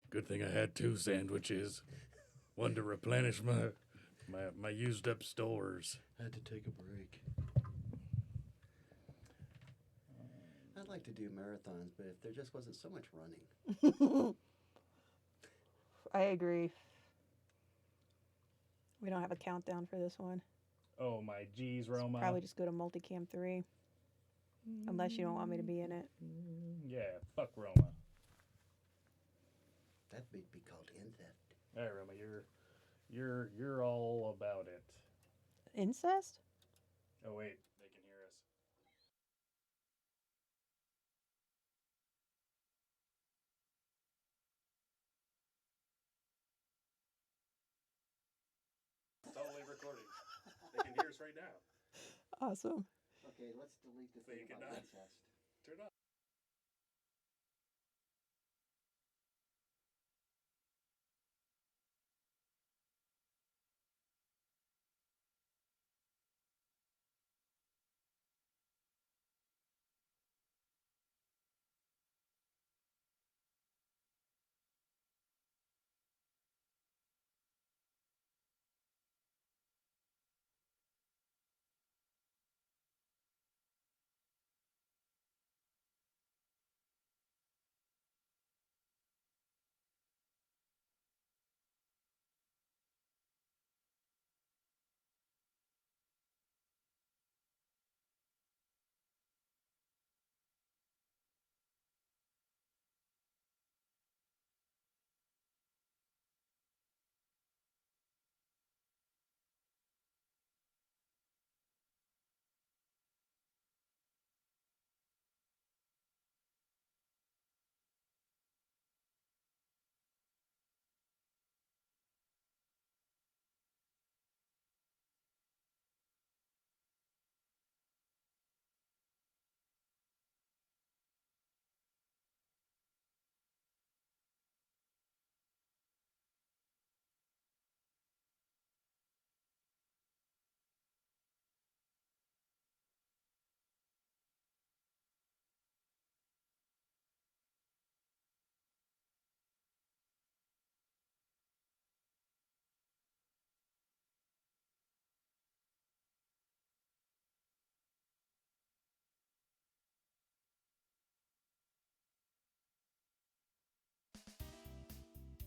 Good thing I had 2 sandwiches. One to replenish my used up stores. I had to take a break. I'd like to do marathons, but if there just wasn't so much running. I agree. We don't have a countdown for this one. Oh my geez, Roma. Probably just go to Multicam 3. Unless you don't want me to be in it. Yeah, fuck Roma. That would be called incest. All right, Roma, you're all about it. Incest? Oh wait, they can hear us. Totally recording. They can hear us right now. Awesome. Okay, let's delete the So you thing about cannot- incest. Turn on.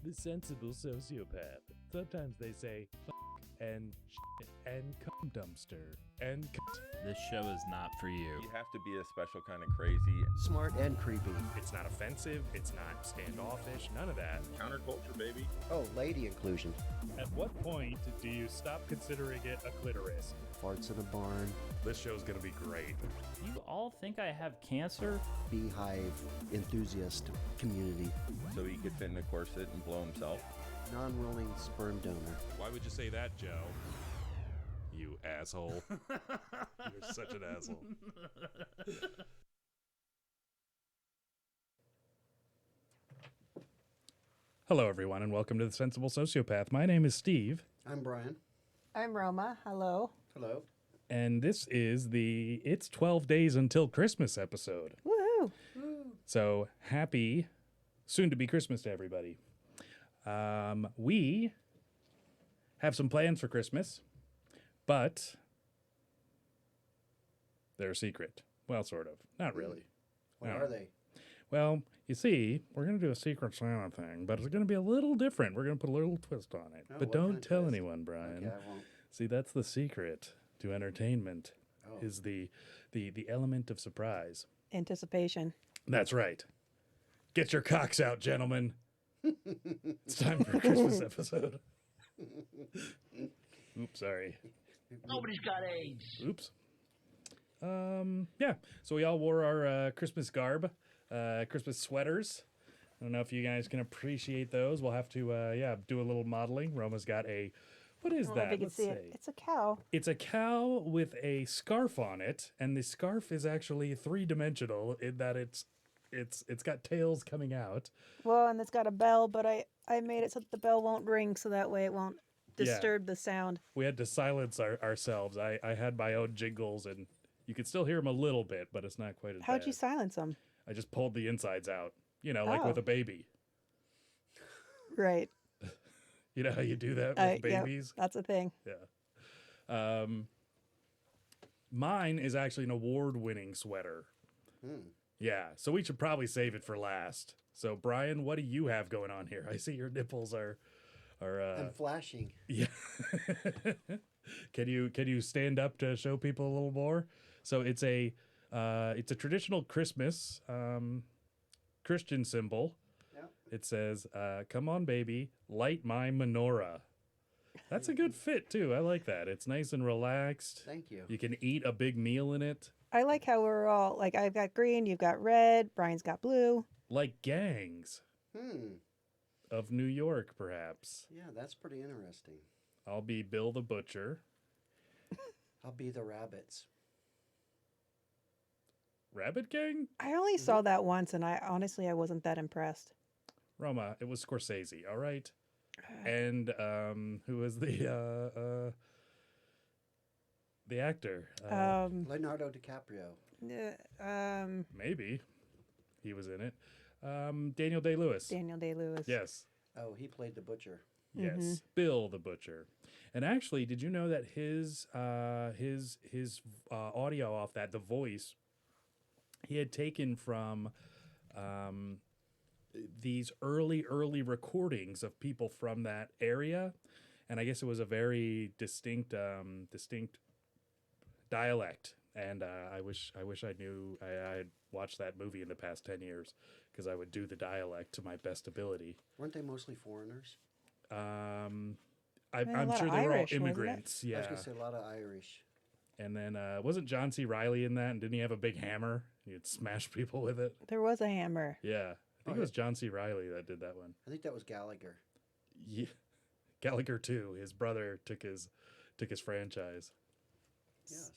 The sensible sociopath. Sometimes they say f and shit and cum dumpster and This show is not for you. You have to be a special kind of crazy. Smart and creepy. It's not offensive, it's not standoffish, none of that. Counterculture, baby. Oh, lady inclusion. At what point do you stop considering it a clitoris? Farts in a barn. This show's gonna be great. You all think I have cancer? Beehive enthusiast community. So he could fit in a corset and blow himself. Non-rolling sperm donor. Why would you say that, Joe? You asshole. You're such an asshole. Hello, everyone, and welcome to The Sensible Sociopath. My name is Steve, I'm Brian. I'm Roma. Hello. Hello. and this is the It's 12 Days Until Christmas episode. Woohoo! So, happy soon-to-be Christmas to everybody. We have some plans for Christmas, but they're a secret. Well, sort of. Not really. What I don't are know. they? Well, you see, we're going to do a Secret Santa thing, but it's going to be a little different. We're going to put a little twist on it. Oh, but what don't kind of tell twist? anyone, Brian. Okay, I won't. See, that's the secret to entertainment, Oh. is the element of surprise. Anticipation. That's right. Get your cocks out, gentlemen. It's time for a Christmas episode. Oops, sorry. Nobody's got AIDS. Oops. Yeah. So we all wore our Christmas garb, Christmas sweaters. I don't know if you guys can appreciate those. We'll have to, do a little modeling. Roma's got a, what is I don't know that? if you can see it. It's a cow. It's a cow with a scarf on it, and the scarf is actually three-dimensional in that it's got tails coming out. Well, and it's got a bell, but I made it so that the bell won't ring, so that way it won't disturb the sound. We had to silence ourselves. I had my own jingles, and you could still hear them a little bit, but it's not quite as How'd bad. you silence them? I just pulled the insides out, like Oh. with a baby. Right. You know how you do that with Yep, babies? that's a thing. Yeah. Mine is actually an award-winning sweater. Yeah, so we should probably save it for last. So, Brian, what do you have going on here? I see your nipples are I'm flashing. yeah. Can you stand up to show people a little more? So it's a traditional Christmas Christian symbol. Yep. It says, "Come on, baby, light my menorah." That's a good fit too. I like that. It's nice and relaxed. Thank you. You can eat a big meal in it, I like how we're all like I've got green, you've got red, Brian's got blue. like gangs Hmm. of New York, perhaps. Yeah, that's pretty interesting. I'll be Bill the Butcher. I'll be the rabbits. Rabbit Gang? I only saw that once, and I honestly wasn't that impressed. Roma, it was Scorsese, all right? And who was the actor? Leonardo DiCaprio. Maybe he was in it. Daniel Day-Lewis. Daniel Day-Lewis. Yes. Oh, he played the butcher. Yes. Bill the Butcher. And actually, did you know that his audio off that, the voice, he had taken from these early recordings of people from that area, and I guess it was a very distinct dialect. And I wish I knew I had watched that movie in the past 10 years, because I would do the dialect to my best ability. Weren't they mostly foreigners? I'm a sure lot they of were all Irish, wasn't it? immigrants. I Yeah. was going to say a lot of Irish. And then wasn't John C. Reilly in that? And didn't he have a big hammer? He'd smash people with it. There was a hammer. Yeah. I think it was John C. Reilly that did that one. I think that was Gallagher. Yeah. Gallagher too. His brother took his franchise. Yes.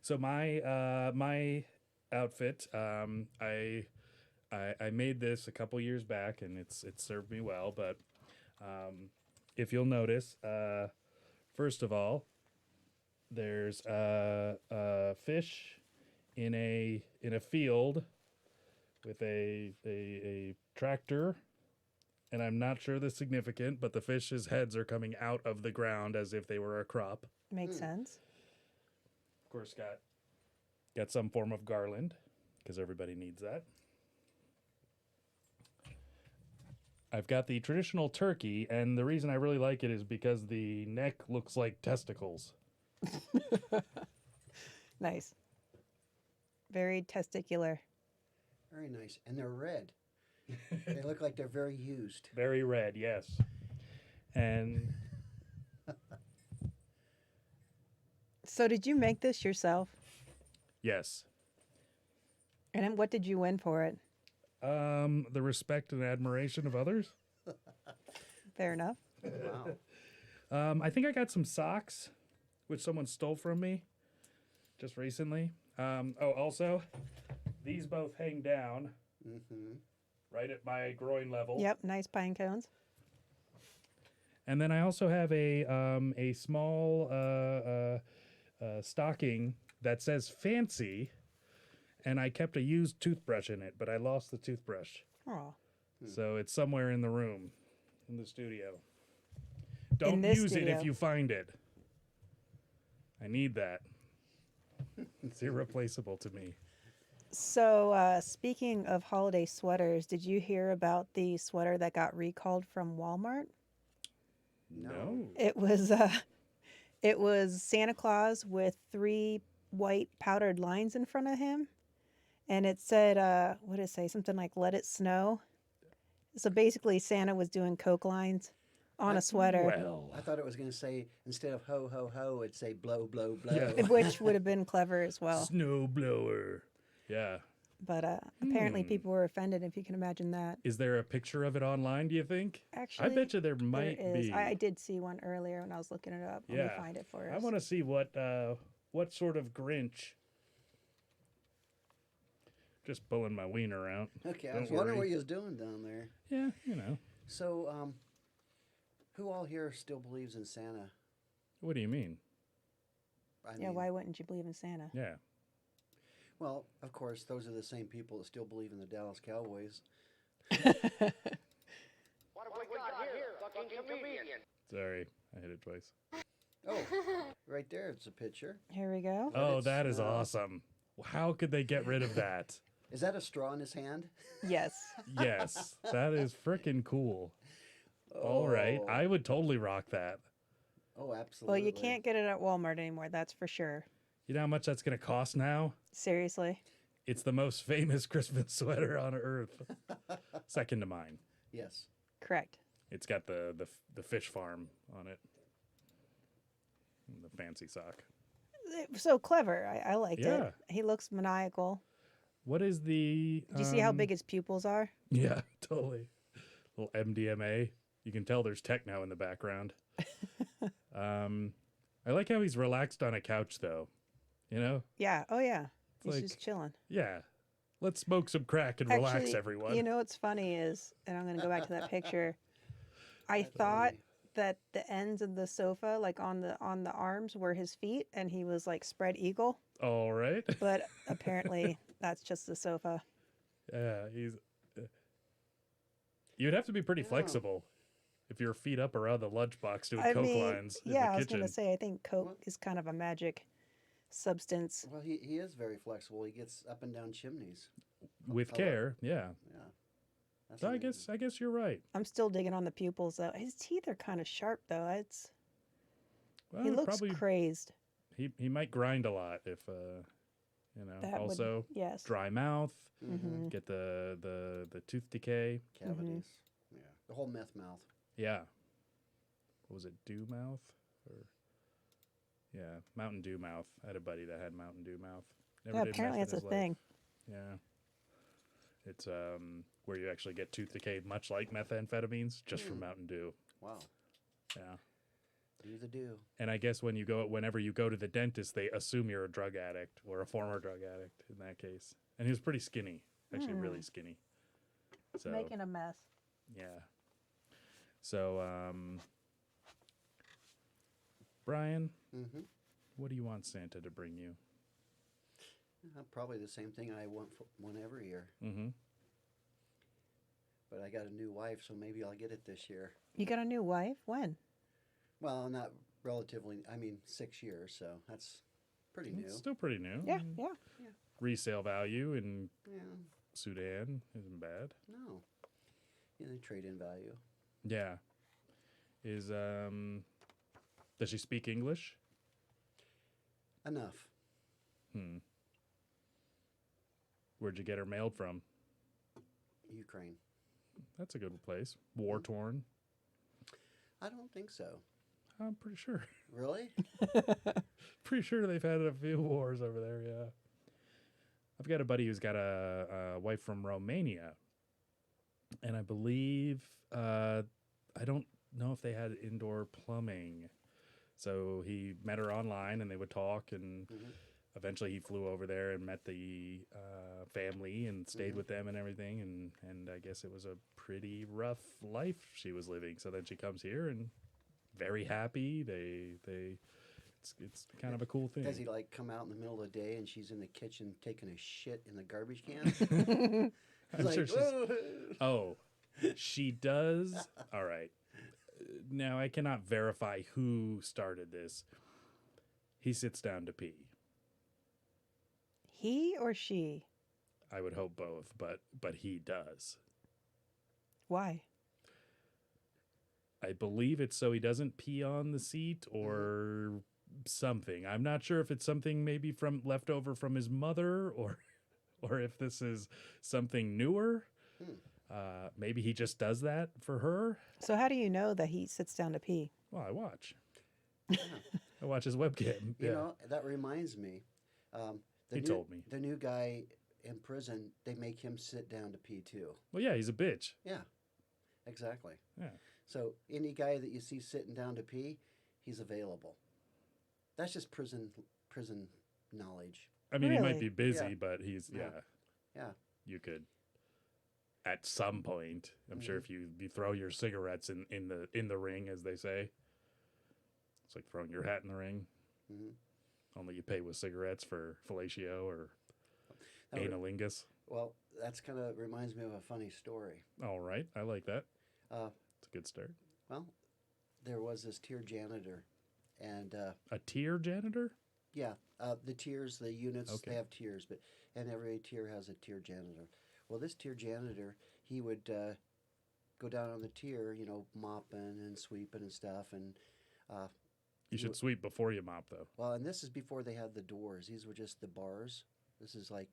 So my outfit, I made this a couple years back, and it served me well. But if you'll notice, first of all, there's a fish in a field with a tractor, and I'm not sure the significant, but the fish's heads are coming out of the ground as if they were a crop. Makes sense. Of course, got some form of garland, because everybody needs that. I've got the traditional turkey, and the reason I really like it is because the neck looks like testicles. Nice. Very testicular. Very nice. And they're red. They look like they're very used. Very red, yes. And So did you make this yourself? yes, And then what did you win for it? the respect and admiration of others. Fair enough. Wow. I think I got some socks, which someone stole from me just recently. Also, these both hang down right at my groin level. Yep, nice pine cones. And then I also have a small stocking that says fancy, and I kept a used toothbrush in it, but I lost the toothbrush. Oh. So it's somewhere in the room, in the studio. Don't this use it studio. if you find it. I need that. It's irreplaceable to me. So speaking of holiday sweaters, did you hear about the sweater that got recalled from Walmart? No. It was Santa Claus with 3 white powdered lines in front of him, and it said, what did it say? Something like "Let it snow." So basically, Santa was doing Coke lines on a sweater, Well, I thought it was going to say, instead of ho, ho, ho, it'd say blow, blow, blow. Yeah. which would have been clever as well. snowblower. Yeah. But apparently, people were offended. If you can imagine that. Is there a picture of it online, do you think? Actually, I bet you there might there is. be. I did see one earlier when I was looking it up. Let me Yeah. find it for us. I want to see what sort of Grinch. Just pulling my wiener out. Okay, I Don't was wondering worry. what you was doing down there. Yeah, you know. So, who all here still believes in Santa? What do you mean? I Yeah, mean, why wouldn't you believe in Santa? Yeah. Well, of course, those are the same people that still believe in the Dallas Cowboys. What fucking comedian. Sorry, I hit it twice. Oh, right there, it's a picture. Here we go. Oh, it that is smell. awesome. How could they get rid of that? Is that a straw in his hand? Yes. Yes, that is freaking cool. All right, Oh. I would totally rock that. Oh, Well, absolutely. you can't get it at Walmart anymore, that's for sure. You know how much that's going to cost now? Seriously. It's the most famous Christmas sweater on earth. Second to mine. Yes. Correct. It's got the fish farm on it. And the fancy sock. So clever. I liked Yeah. it. He looks maniacal. What is the... Do you see how big his pupils are? Yeah, totally. Little MDMA. You can tell there's techno in the background. I like how he's relaxed on a couch, though. You know? Yeah. Oh, yeah. He's like- just chilling. Yeah. Let's smoke some crack and relax, everyone. You know what's funny is, and I'm going to go back to that picture. I thought that the ends of the sofa, like on the arms, were his feet, and he was like spread eagle. All right. But apparently, that's just the sofa. Yeah, he's... You'd have to be pretty flexible if your feet up around the lunchbox doing I coke mean, lines in yeah, the I was kitchen. going to say, I think coke is kind of a magic substance. Well, he is very flexible. He gets up and down chimneys. With Hello. care, yeah. Yeah. That's So amazing. I guess you're right. I'm still digging on the pupils, though. His teeth are kind of sharp, though. It's Well, he looks probably crazed. he might grind a lot if you know. That Also, would, yes. dry mouth, Mhm. get the tooth decay. Cavities. Yeah. The whole meth mouth. Yeah. What was it? Dew mouth or yeah, Mountain Dew mouth. I had a buddy that had Mountain Dew mouth. Never Yeah, did apparently meth in it's a his life. thing. Yeah. It's where you actually get tooth decay, much like methamphetamines, just from Mountain Dew. Wow. Yeah. Do the do. And I guess whenever you go to the dentist, they assume you're a drug addict or a former drug addict in that case. And he was pretty skinny, actually really skinny. So Making a mess. yeah. So Brian, Mm-hmm. what do you want Santa to bring you? Probably the same thing I want every year. Mm-hmm. But I got a new wife, so maybe I'll get it this year. You got a new wife? When? Well, not relatively. I mean, 6 years, so that's pretty new. It's still pretty new. Yeah, yeah. Resale value in Yeah. Sudan isn't bad. No. Yeah, the trade-in value. Yeah. Is does she speak English? Enough. Where'd you get her mailed from? Ukraine. That's a good place. War torn. I don't think so. I'm pretty sure. Really? Pretty sure they've had a few wars over there. Yeah. I've got a buddy who's got a wife from Romania, and I believe I don't know if they had indoor plumbing. So he met her online, and they would talk, and eventually he flew over there and met the family and stayed with them and everything. And I guess it was a pretty rough life she was living. So then she comes here and very happy. It's kind of a cool thing. Does he like come out in the middle of the day and she's in the kitchen taking a shit in the garbage can? I'm like, sure she's. "Whoa." Oh, she does. All right. Now I cannot verify who started this. He sits down to pee. He or she? I would hope both, but he does. Why? I believe it's so he doesn't pee on the seat or something. I'm not sure if it's something maybe from left over from his mother or if this is something newer. Maybe he just does that for her. So how do you know that he sits down to pee? Well, I watch. I watch his webcam. You know, that reminds me. He told me. The new guy in prison, they make him sit down to pee too. Well, yeah, he's a bitch. Yeah, exactly. Yeah. So any guy that you see sitting down to pee, he's available. That's just prison knowledge. I mean, he might Really? be busy, Yeah. but he's Yeah. You could, at some point, I'm sure if you throw your cigarettes in the ring, as they say, it's like throwing your hat in the ring. Only you pay with cigarettes for fellatio or That would- analingus. Well, that's kind of reminds me of a funny story. All right, I like that. Uh, It's a good start. Well, there was this tier janitor, and A tier janitor? yeah, the tiers, the units, Okay. they have tiers, and every tier has a tier janitor. Well, this tier janitor, he would go down on the tier, mopping and sweeping and stuff, and You should sweep before you mop, though. well, and this is before they had the doors. These were just the bars. This is like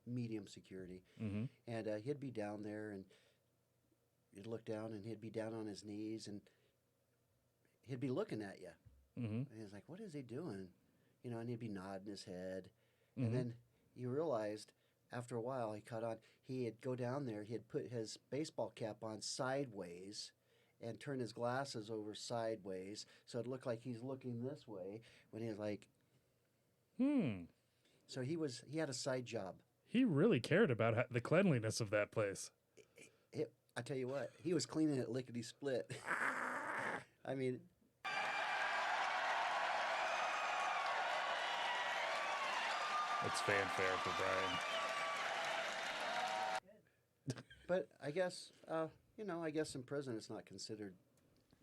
medium security, Mm-hmm. and he'd be down there, and you'd look down, and he'd be down on his knees, and he'd be looking at you. Mm-hmm. And he's like, what is he doing? And he'd be nodding his head. Mhm. And then you realized after a while he caught on. He'd go down there, he'd put his baseball cap on sideways and turn his glasses over sideways so it looked like he's looking this way when he was like, so he had a side job. He really cared about the cleanliness of that place. I tell you what, he was cleaning it lickety split. I mean, It's fanfare for Brian. but I guess, I guess in prison it's not considered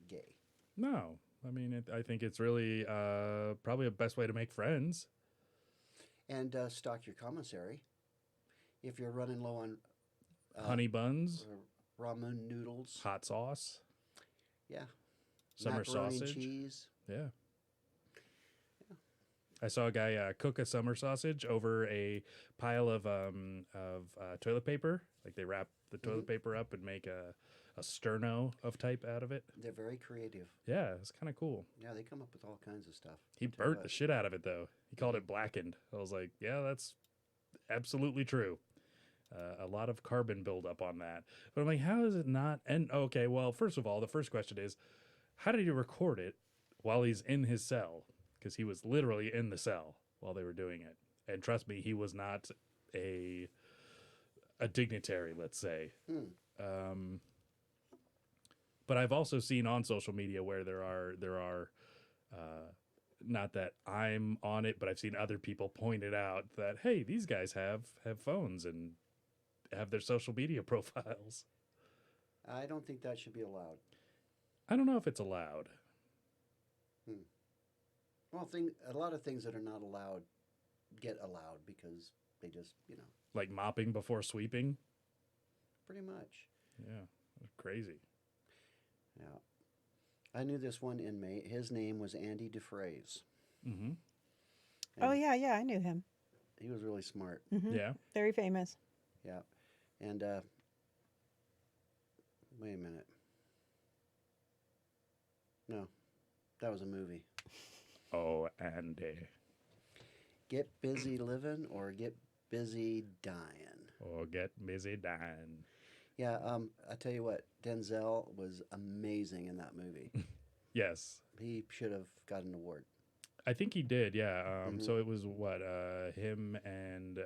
gay. No, I mean, I think it's really probably a best way to make friends. And stock your commissary. If you're running low on Honey buns, ramen noodles, hot sauce, yeah, summer macaroni and sausage. cheese. Yeah. I saw a guy cook a summer sausage over a pile of toilet paper. Like they wrap the toilet paper up and make a sterno of type out of it. They're very creative. Yeah, it's kind of cool. Yeah, they come up with all kinds of stuff. He I'll tell you burnt the what. shit out of it though. He called it blackened. I was like, yeah, that's absolutely true. A lot of carbon buildup on that. But I'm like, how is it not? And okay, well, first of all, the first question is, how did he record it while he's in his cell? Because he was literally in the cell while they were doing it. And trust me, he was not a dignitary, let's say. But I've also seen on social media where there are not that I'm on it, but I've seen other people point it out that, hey, these guys have phones and have their social media profiles. I don't think that should be allowed. I don't know if it's allowed. Well, a lot of things that are not allowed get allowed because they just, Like mopping before sweeping. pretty much. Yeah, crazy. Yeah. I knew this one inmate. His name was Andy DeFrays. Mm-hmm. Oh, yeah, I knew him. He was really smart. Mhm. Yeah. Very famous. Yeah. And, wait a minute. No, that was a movie. Oh, Andy. Get busy living or get busy dying. Or get busy dying. Yeah, I tell you what, Denzel was amazing in that movie. Yes. He should have got an award. I think he did, yeah. So it was what, him and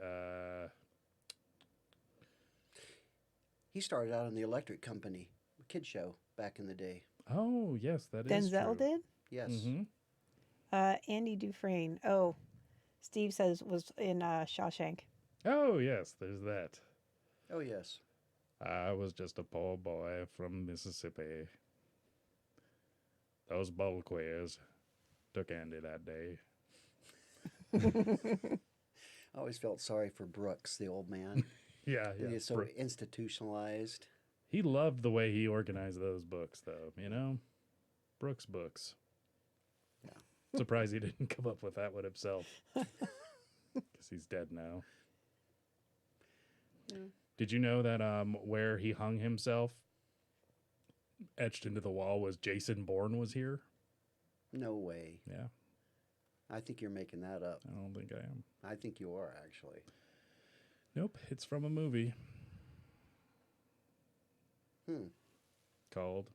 He started out in the Electric Company, a kid show back in the day. oh yes, that is Denzel true. did? Yes. Mm-hmm. Andy Dufresne. Oh, Steve says was in Shawshank. Oh yes, there's that. Oh, yes. I was just a poor boy from Mississippi. Those bowl queers took Andy that day. I always felt sorry for Brooks, the old man. Yeah, yeah. He's so institutionalized. He loved the way he organized those books, though. Brooks books. Yeah. Surprised he didn't come up with that one himself, because he's dead now. Yeah. Did you know that where he hung himself, etched into the wall, was Jason Bourne was here? No way. Yeah, I think you're making that up. I don't think I am. I think you are, actually. Nope, it's from a movie Hmm. called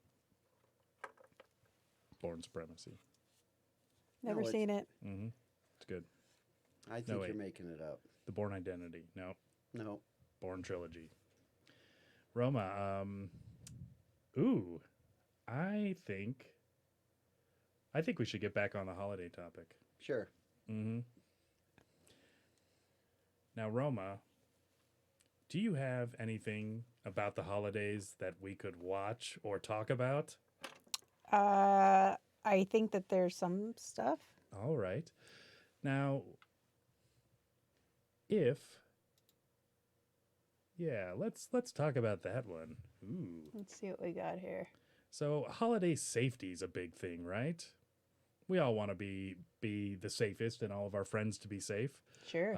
Bourne Supremacy. Never it's- seen it. Mm-hmm. It's good. I think No, wait. you're making it up. The Bourne Identity. No, No. Bourne Trilogy. Roma, ooh, I think we should get back on the holiday topic. Sure. Mm-hmm. Now, Roma, do you have anything about the holidays that we could watch or talk about? I think that there's some stuff. All right. Now, if yeah, let's talk about that one. Ooh. Let's see what we got here. So, holiday safety is a big thing, right? We all want to be the safest and all of our friends to be safe. Sure.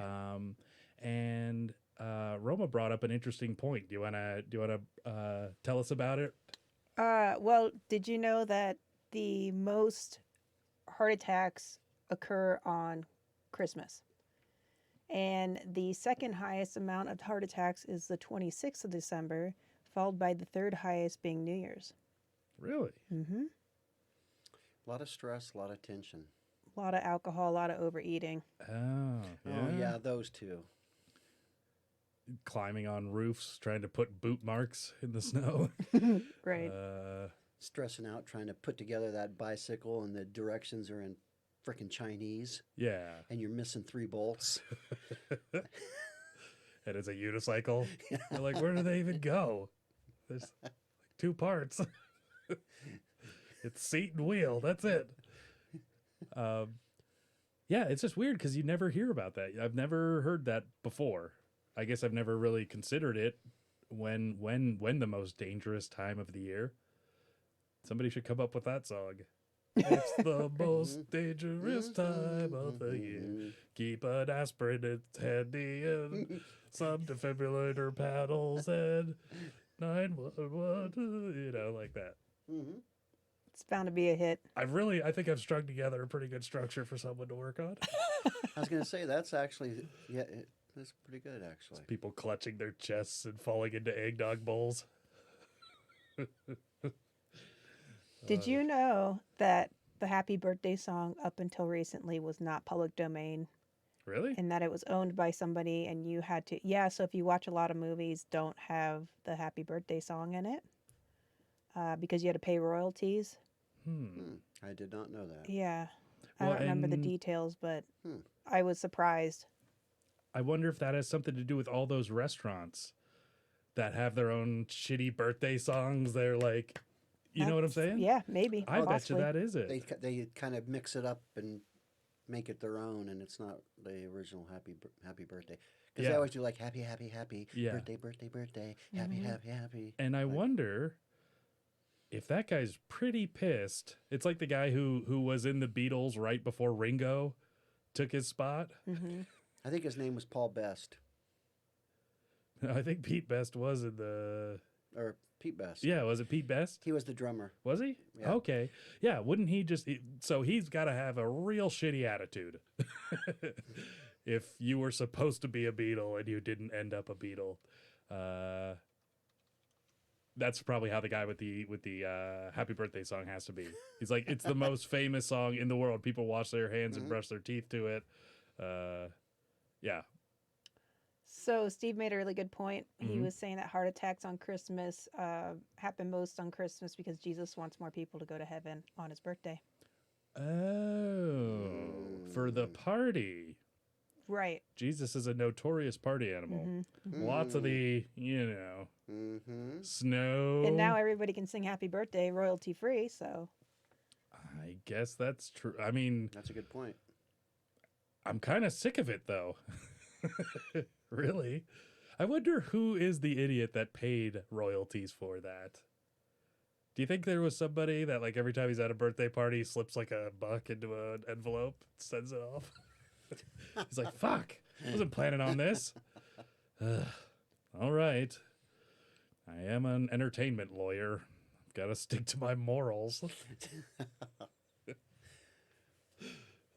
And Roma brought up an interesting point. Do you wanna tell us about it? Well, did you know that the most heart attacks occur on Christmas? And the second highest amount of heart attacks is the 26th of December, followed by the third highest being New Year's. Really? Mm-hmm. A lot of stress, a lot of tension. A lot of alcohol, a lot of overeating. Oh, yeah. Oh, yeah, those two. Climbing on roofs, trying to put boot marks in the snow. Right. Stressing out, trying to put together that bicycle, and the directions are in frickin' Chinese, Yeah. and you're missing 3 bolts. And it's a unicycle. You're like, where do they even go? There's like 2 parts. It's seat and wheel. That's it. Yeah, it's just weird because you never hear about that. I've never heard that before. I guess I've never really considered it when the most dangerous time of the year. Somebody should come up with that song. It's the most dangerous time of the year. Keep an aspirin, it's handy, and some defibrillator paddles, and 911, like that. It's bound to be a hit. I think I've strung together a pretty good structure for someone to work on. I was going to say, that's actually, yeah, that's pretty good, actually. People clutching their chests and falling into eggnog bowls. Did you know that the Happy Birthday song up until recently was not public domain Really? and that it was owned by somebody and you had to, so if you watch a lot of movies, don't have the Happy Birthday song in it because you had to pay royalties. I did not know that. Yeah. I Well, don't remember the and- details, but I was surprised. I wonder if that has something to do with all those restaurants that have their own shitty birthday songs. They're like, you know what I'm That's- saying? Yeah, maybe. I bet you possibly. that is it. They kind of mix it up and make it their own, and it's not the original happy birthday. Because they Yeah. always do like happy, happy, happy, Yeah. birthday, birthday, birthday, happy, happy, happy. And I wonder if that guy's pretty pissed. It's like the guy who was in the Beatles right before Ringo took his spot. I think his name was Paul Best, I think Pete Best was in the... or Pete Best. Yeah, was it Pete Best? He was the drummer. Was he? Yeah. Okay. Yeah, wouldn't he just... So he's got to have a real shitty attitude. If you were supposed to be a Beatle and you didn't end up a Beatle. That's probably how the guy with the Happy Birthday song has to be. He's like, it's the most famous song in the world. People wash their hands and brush their teeth to it. Yeah. So Steve made a really good point. He Mhm. was saying that heart attacks on Christmas happen most on Christmas because Jesus wants more people to go to heaven on his birthday. Oh, for the party. Right. Jesus is a notorious party animal. Lots of the, snow. And now everybody can sing happy birthday royalty free, so I guess that's true. I mean, That's a good point. I'm kind of sick of it, though. Really? I wonder who is the idiot that paid royalties for that. Do you think there was somebody that, like, every time he's at a birthday party, slips like $1 into an envelope, sends it off? He's like, fuck, I wasn't planning on this. All right. I am an entertainment lawyer. I've got to stick to my morals.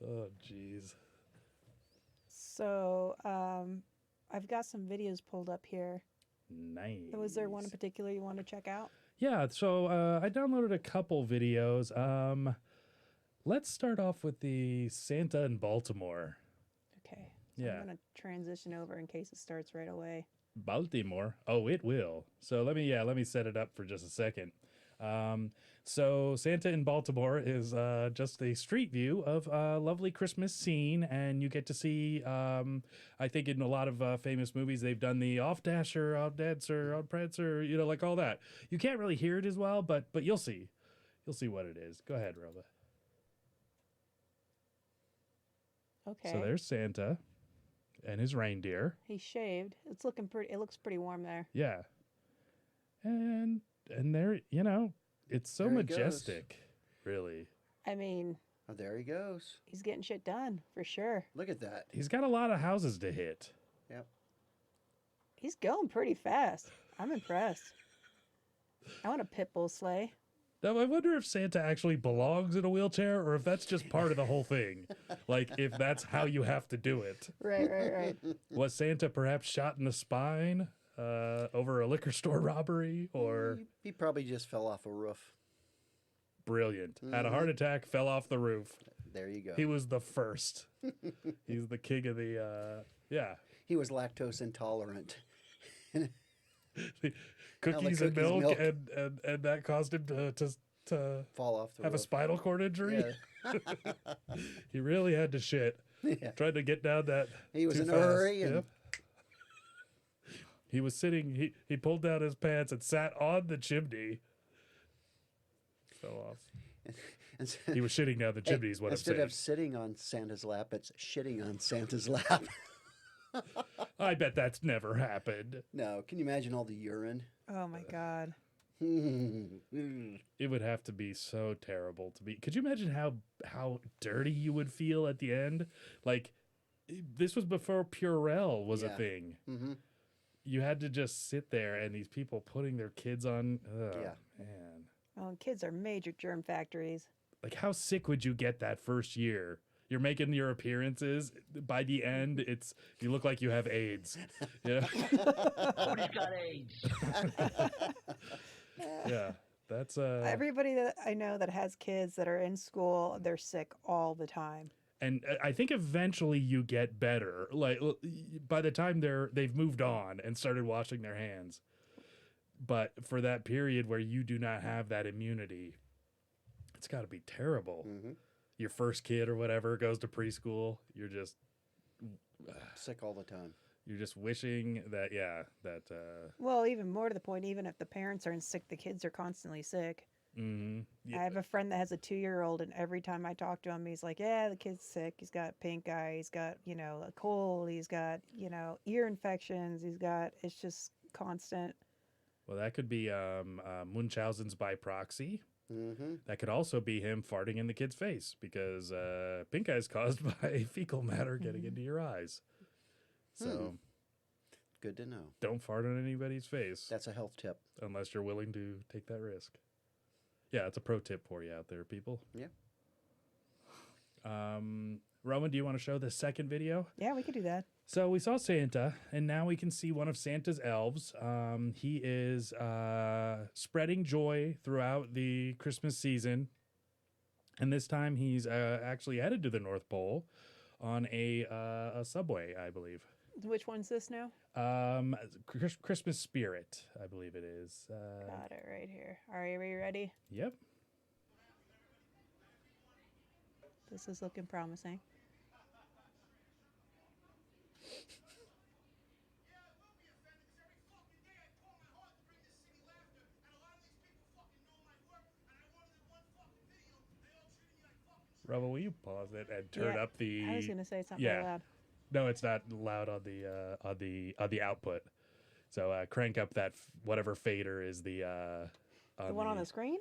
Oh, jeez. so I've got some videos pulled up here. Nice. Was there one in particular you want to check out? Yeah, so I downloaded a couple videos. Let's start off with the Santa in Baltimore. Okay. So Yeah. I'm gonna transition over in case it starts right away. Baltimore. Oh, it will. So let me set it up for just a second. So Santa in Baltimore is just a street view of a lovely Christmas scene, and you get to see. I think in a lot of famous movies, they've done the off dasher, off dancer, off prancer, like all that. You can't really hear it as well, but you'll see what it is. Go ahead, Roma. Okay. So there's Santa and his reindeer. He's shaved. It's looking pretty. It looks pretty warm there. Yeah, and there, it's so There he goes. majestic, really. I mean, Oh, there he goes. he's getting shit done for sure. Look at that. He's got a lot of houses to hit. Yep. He's going pretty fast. I'm impressed. I want a pit bull sleigh. Now, I wonder if Santa actually belongs in a wheelchair or if that's just part of the whole thing. Like, if that's how you have to do it. Right. Was Santa perhaps shot in the spine over a liquor store robbery? Or He probably just fell off a roof. brilliant. Had a heart attack, fell off the roof. There you go. He was the first. He's the king of the, yeah. He was lactose intolerant. Cookies and cookies, milk, milk. And that caused him to Fall off the have a roof. spinal cord injury. Yeah. He really had to shit. Yeah. Tried to get down that. He was too in a fast. hurry and- Yep. He was sitting. He pulled down his pants and sat on the chimney. Fell off. And so- He was shitting down the chimney. Is what I'm Instead saying. of sitting on Santa's lap, it's shitting on Santa's lap. I bet that's never happened. No, can you imagine all the urine? Oh my god. It would have to be so terrible to be. Could you imagine how dirty you would feel at the end? Like, this was before Purell was a Yeah. thing. Mm-hmm. You had to just sit there, and these people putting their kids on. Oh, Yeah. man. Oh, and kids are major germ factories. Like, how sick would you get that first year? You're making your appearances. By the end, you look like you have AIDS. Yeah, Nobody's got AIDS. yeah. That's Everybody that I know that has kids that are in school, they're sick all the time. and I think eventually you get better. Like, by the time they've moved on and started washing their hands. But for that period where you do not have that immunity, it's got to be terrible. Mm-hmm. Your first kid or whatever goes to preschool. You're just Sick all the time. You're just wishing that, Well, even more to the point, even if the parents aren't sick, the kids are constantly sick. yeah. I have a friend that has a 2-year-old, and every time I talk to him, he's like, yeah, the kid's sick. He's got pink eye. He's got, a cold. He's got, ear infections. It's just constant. Well, that could be Munchausen's by proxy. Mm-hmm. That could also be him farting in the kid's face because pink eye is caused by fecal matter getting into your eyes. So Good to know. don't fart on anybody's face That's a health tip. unless you're willing to take that risk. Yeah, it's a pro tip for you out there, people. Yeah. Roman, do you want to show the second video? Yeah, we could do that. So we saw Santa, and now we can see one of Santa's elves. He is spreading joy throughout the Christmas season. And this time he's actually headed to the North Pole on a subway, I believe. Which one's this now? Christmas Spirit, I believe it is. Got it right here. Are you ready? Yep. This is looking promising. Rubble, will you pause it and turn Yeah, up the? I was going to say something yeah. loud. No, it's not loud on the output. So crank up that whatever fader is the The one on the screen?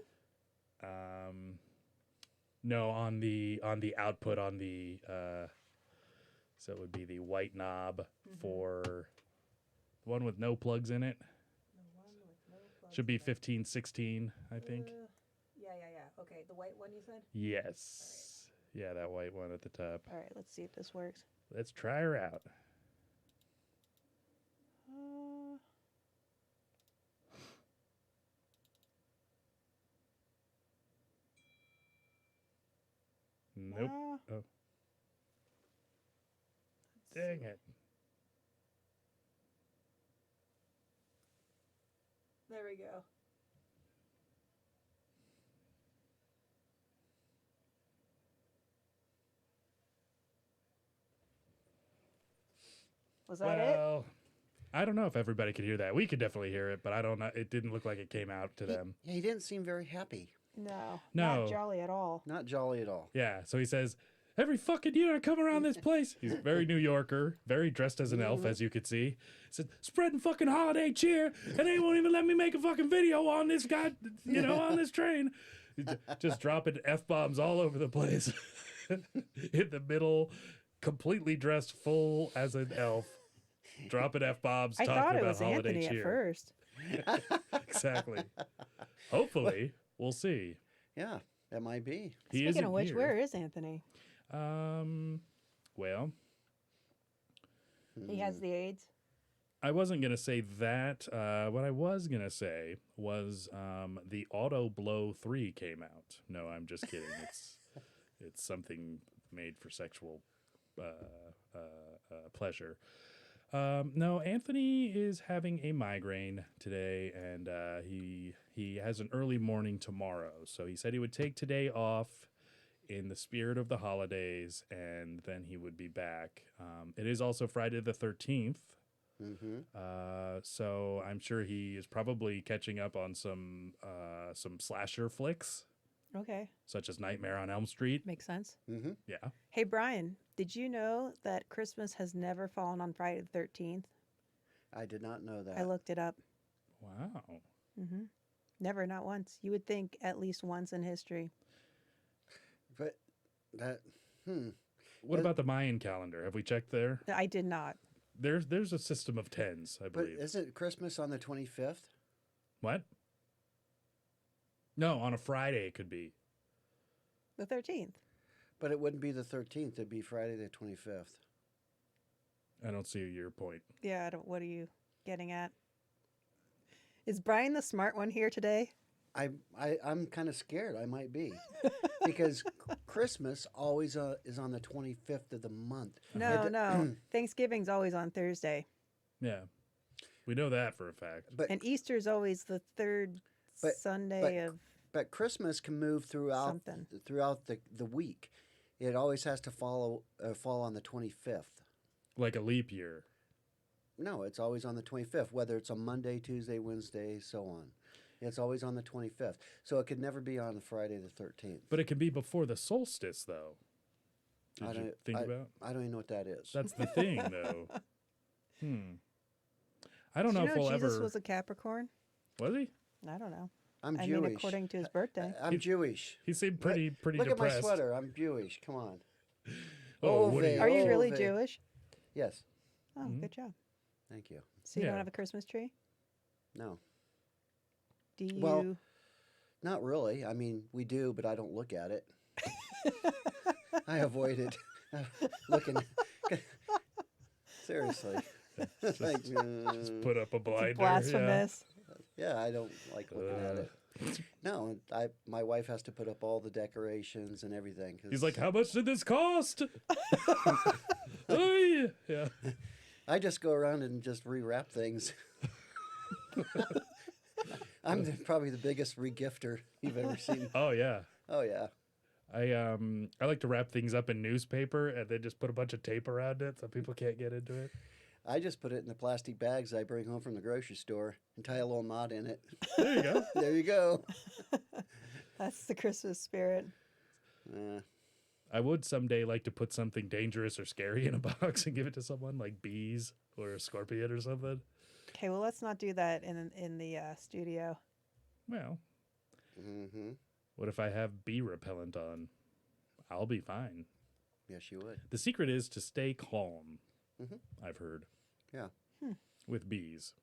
no, on the output on the so it would be the white knob for the one with no plugs in it. Should be 15, 16, I think. Yeah. Okay, the white one you said? Yes. Yeah, that white one at the top. All right, let's see if this works. Let's try her out. Nope. Oh. Dang it. There we go. Was that it? Well, I don't know if everybody could hear that. We could definitely hear it, but I don't know. It didn't look like it came out to them. He didn't seem very happy. No. No. Not jolly at all. Not jolly at all. Yeah, so he says, every fucking year I come around this place. He's very New Yorker, very dressed as an elf, as you could see. He said, spreading fucking holiday cheer, and they won't even let me make a fucking video on this guy, on this train. Just dropping F-bombs all over the place. In the middle, completely dressed full as an elf. Dropping F-bombs, I talking thought it about was holiday Anthony cheer. at first. Exactly. Hopefully, we'll see. Yeah, that might be. He Speaking isn't of which, here. where is Anthony? Well, He has the AIDS. I wasn't going to say that. What I was going to say was the Auto Blow 3 came out. No, I'm just kidding. It's something made for sexual pleasure. No, Anthony is having a migraine today, and he has an early morning tomorrow. So he said he would take today off in the spirit of the holidays, and then he would be back. It is also Friday the 13th. So I'm sure he is probably catching up on some slasher flicks, Okay. such as Nightmare on Elm Street. Makes sense. Yeah. Hey, Brian, did you know that Christmas has never fallen on Friday the 13th? I did not know that. I looked it up. Wow. Never, not once. You would think at least once in history. But that, What about the Mayan calendar? Have we checked there? I did not. There's a system of tens, I but believe. isn't Christmas on the 25th? What? No, on a Friday it could be. The 13th. But it wouldn't be the 13th. It'd be Friday the 25th. I don't see your point. Yeah, what are you getting at? Is Brian the smart one here today? I'm kind of scared. I might be. Because Christmas always is on the 25th of the month. No. Thanksgiving's always on Thursday. Yeah. We know that for a fact. But And Easter's always the third Sunday of but Christmas can move throughout something. the week. It always has to fall on the 25th. Like a leap year. No, it's always on the 25th, whether it's a Monday, Tuesday, Wednesday, so on. It's always on the 25th. So it could never be on Friday the 13th. But it can be before the solstice, though. Did you think about? I don't even know what that is. That's the thing, though. I don't know Did if you know we'll Jesus ever. was a Capricorn? Was he? I don't know. I'm I Jewish. mean, according to his birthday. I'm Jewish. He seemed pretty Look depressed. at my sweater. I'm Jewish. Come on. Oh, what Ove. Are you Oh, really they- Jewish? Yes. Oh, good job. Thank you. So you Yeah. don't have a Christmas tree? No. Do you? Well- Not really. I mean, we do, but I don't look at it. I avoid it. Looking. Seriously. Like, Just put up a blinder. blasphemous. yeah, I don't like looking at it. No, my wife has to put up all the decorations and everything. 'Cause He's like, how much did this cost? Oy! Yeah. I just go around and just rewrap things. I'm probably the biggest regifter you've ever seen. Oh yeah. Oh yeah. I like to wrap things up in newspaper and then just put a bunch of tape around it so people can't get into it. I just put it in the plastic bags I bring home from the grocery store and tie a little knot in it. There you go. There you go. That's the Christmas spirit. I would someday like to put something dangerous or scary in a box and give it to someone, like bees or a scorpion or something. Okay, well, let's not do that in the studio. Well, Mm-hmm. what if I have bee repellent on? I'll be fine. Yes, you would. The secret is to stay calm. Mhm. I've heard. Yeah. With bees.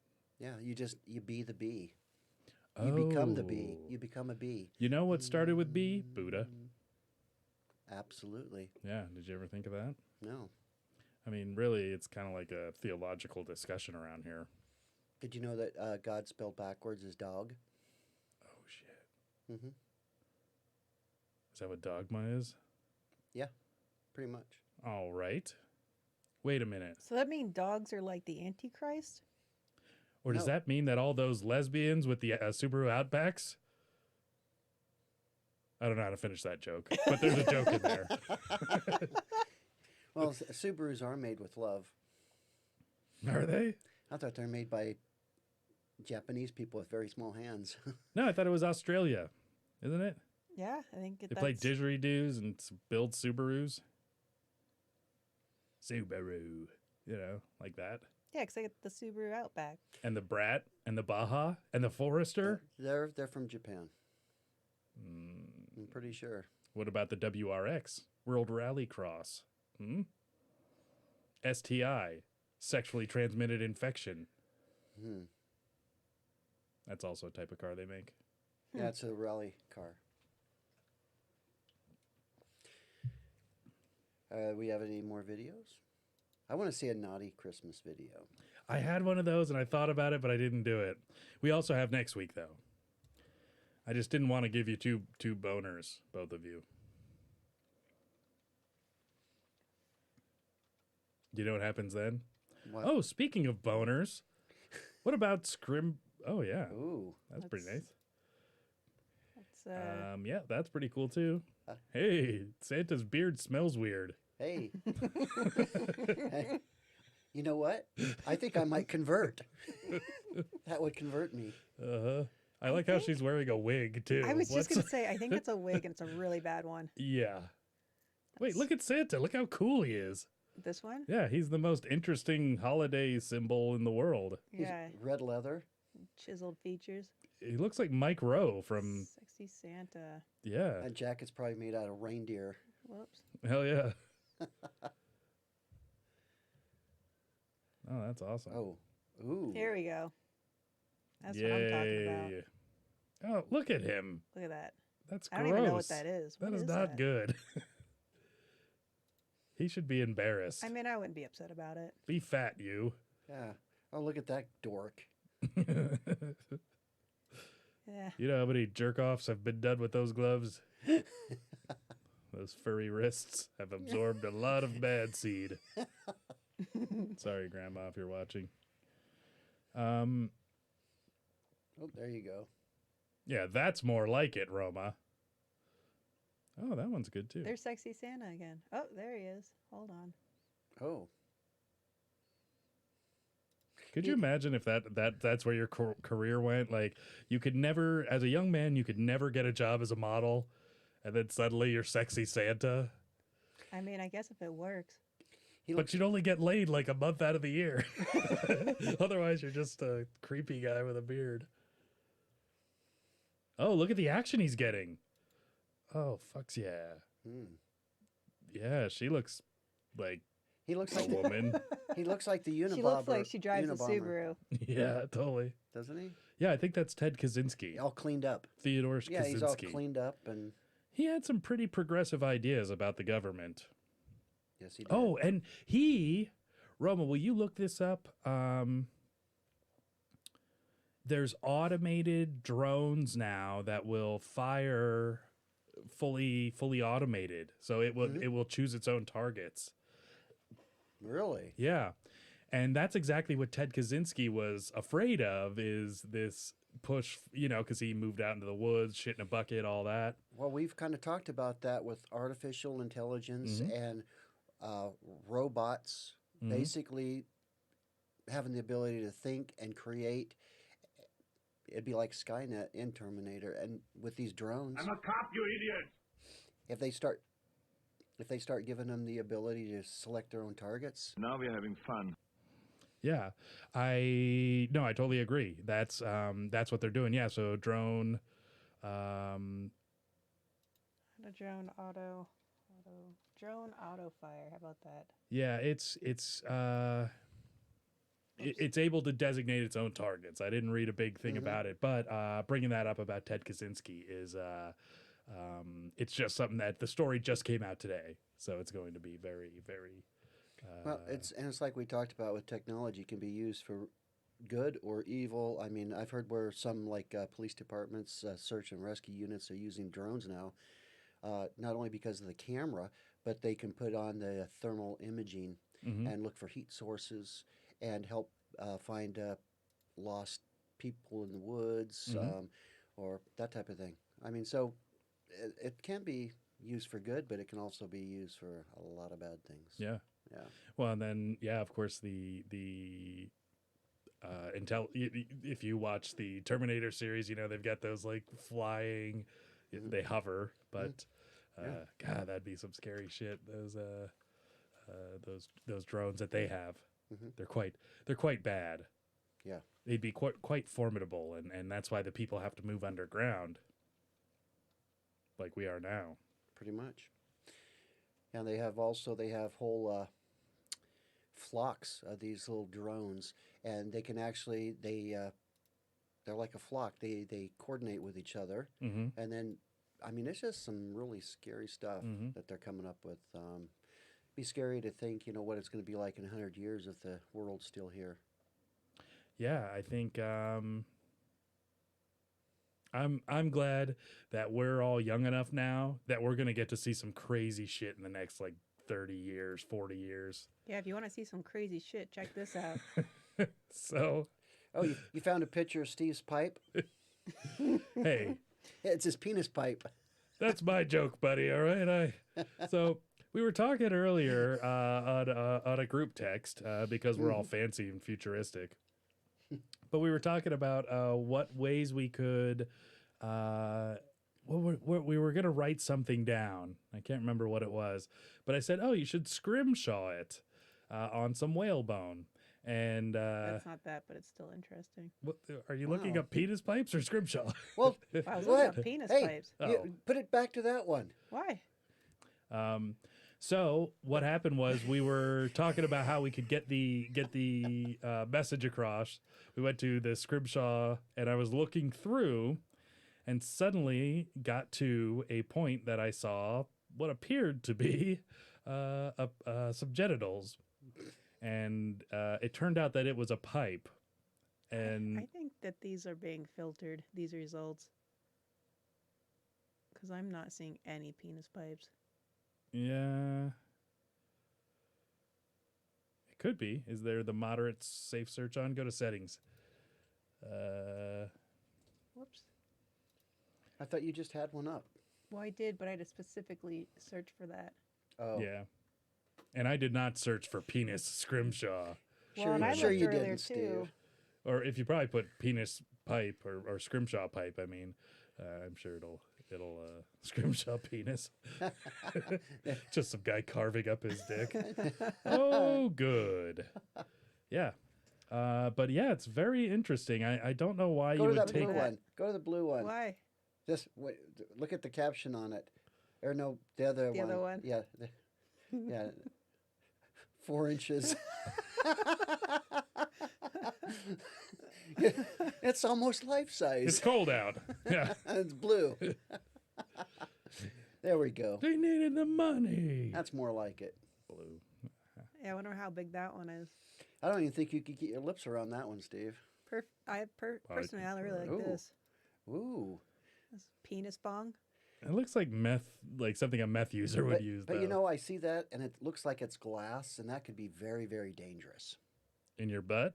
Yeah, you be the bee. You become the bee. Oh. You become a bee. You know what started with bee? Buddha. Absolutely. Yeah. Did you ever think of that? No. I mean, really, it's kind of like a theological discussion around here. Did you know that God spelled backwards is dog? Oh, shit. Mm-hmm. Is that what dogma is? Yeah, pretty much. All right. Wait a minute. So that means dogs are like the Antichrist? Or does No. that mean that all those lesbians with the Subaru Outbacks? I don't know how to finish that joke, but there's a joke in there. Well, Subarus are made with love. Are they? I thought they're made by Japanese people with very small hands. No, I thought it was Australia, isn't it? Yeah, I think They play didgeridoos and build Subarus. Subaru, like that. Yeah, because they get the Subaru Outback. And the Brat and the Baja and the Forester. They're from Japan. I'm pretty sure. What about the WRX, World Rally Cross? STI, sexually transmitted infection. That's also a type of car they make. Yeah, it's a rally car. We have any more videos? I want to see a naughty Christmas video. I had one of those and I thought about it, but I didn't do it. We also have next week, though. I just didn't want to give you two boners, both of you. Do you know what happens then? What? Oh, speaking of boners, what about Oh, yeah. Ooh. That's pretty nice. That's, Yeah, that's pretty cool, too. Hey, Santa's beard smells weird. Hey. Hey. You know what? I think I might convert. That would convert me. Uh-huh. I like how she's wearing a wig, too. I was just going to say, I think it's a wig and it's a really bad one. Yeah. Wait, look at Santa. Look how cool he is. This one? Yeah, he's the most interesting holiday symbol in the world. He's Yeah. red leather. Chiseled features. He looks like Mike Rowe from... Sexy Santa. Yeah. That jacket's probably made out of reindeer. Whoops. Hell yeah. Oh, that's awesome. Oh. Ooh. There we go. That's what I'm talking about. Yay. Oh, look at him. Look at that. That's I gross. don't even know what that is. That What is is not that? good. He should be embarrassed. I mean, I wouldn't be upset about it. Be fat, you. Yeah. Oh, look at that dork. Yeah. You know how many jerk-offs have been done with those gloves? Those furry wrists have absorbed a lot of bad seed. Sorry, Grandma, if you're watching. Oh, there you go. Yeah, that's more like it, Roma. Oh, that one's good, too. There's Sexy Santa again. Oh, there he is. Hold on. Oh. Could you imagine if that's where your career went? Like, you could never, as a young man, you could never get a job as a model, and then suddenly you're Sexy Santa. I mean, I guess if it works. But you'd only get laid like a month out of the year. Otherwise, you're just a creepy guy with a beard. Oh, look at the action he's getting. Oh, fucks yeah. Yeah, she looks like He looks a like woman. he looks like the Unabomber. She looks like she drives a Unabomber, Subaru. Yeah, totally. doesn't he? Yeah, I think that's Ted Kaczynski. All cleaned up. Theodore Yeah, he's all Kaczynski. cleaned up and He had some pretty progressive ideas about the government. yes, he did. Oh, and Roma, will you look this up? There's automated drones now that will fire fully automated. So it will choose its own targets. Really? Yeah. And that's exactly what Ted Kaczynski was afraid of, is this push, because he moved out into the woods, shit in a bucket, all that. Well, we've kind of talked about that with artificial intelligence and robots basically having the ability to think and create. It'd be like Skynet in Terminator, and with these drones. I'm a cop, you idiot! If they start giving them the ability to select their own targets. Now we're having fun. Yeah, I totally agree. That's what they're doing. Yeah, so drone, A drone auto fire. How about that? yeah, it's able to designate its own targets. I didn't read a big thing about it, but bringing that up about Ted Kaczynski is it's just something that the story just came out today, so it's going to be very, very. Well, it's like we talked about with technology, can be used for good or evil. I mean, I've heard where some police departments, search and rescue units are using drones now, not only because of the camera, but they can put on the thermal imaging and look for heat sources and help find lost people in the woods or that type of thing. I mean, so it can be used for good, but it can also be used for a lot of bad things. Yeah. Yeah. Well, and then of course if you watch the Terminator series, they've got those like flying, they hover, but God, that'd be some scary shit. Those drones that they have, they're quite bad. Yeah. They'd be quite formidable, and that's why the people have to move underground, like we are now. Pretty much. And they have whole flocks of these little drones, and they can actually they're like a flock. They coordinate with each other, Mm-hmm. and then I mean it's just some really scary stuff that they're coming up with. Be scary to think, what it's going to be like in 100 years if the world's still here. Yeah, I think I'm glad that we're all young enough now that we're gonna get to see some crazy shit in the next like 30 years, 40 years. Yeah, if you want to see some crazy shit, check this out. So, Oh, you found a picture of Steve's pipe? hey, It's his penis pipe. that's my joke, buddy. All right, so we were talking earlier on a group text because we're all fancy and futuristic. But we were talking about what ways we could. We were going to write something down. I can't remember what it was, but I said, "Oh, you should scrimshaw it on some whalebone." And That's not that, but it's still interesting. what, are you looking Wow. up penis pipes or scrimshaw? Well, I was go looking ahead. up penis Hey, pipes. Oh. put it back to that one. Why? So what happened was we were talking about how we could get the message across. We went to the Scrimshaw, and I was looking through, and suddenly got to a point that I saw what appeared to be some genitals, and it turned out that it was a pipe. And I think that these are being filtered, these results. Because I'm not seeing any penis pipes. yeah, it could be. Is there the moderate safe search on? Go to settings. Whoops. I thought you just had one up. Well, I did, but I had to specifically search for that. Oh, Yeah. And I did not search for penis scrimshaw. Well, and I sure looked you earlier didn't, too. Steve. Or if you probably put penis pipe or scrimshaw pipe, I mean, I'm sure it'll scrimshaw penis. Just some guy carving up his dick. Oh, good. Yeah. But yeah, it's very interesting. I don't know why Go you to would that take blue one. Go to the blue one. Why? Just look at the caption on it. Or no, the other The one. other one. Yeah. Yeah. 4 inches. It's almost life It's size. cold out. Yeah. It's blue. There we go. They needed the money. That's more like it. Blue. Yeah, I wonder how big that one is. I don't even think you could get your lips around that one, Steve. Personally, I really like Ooh. this. Ooh. This penis bong. It looks like meth, like something a meth user would use. But though. you know, I see that and it looks like it's glass, and that could be very, very dangerous. In your butt?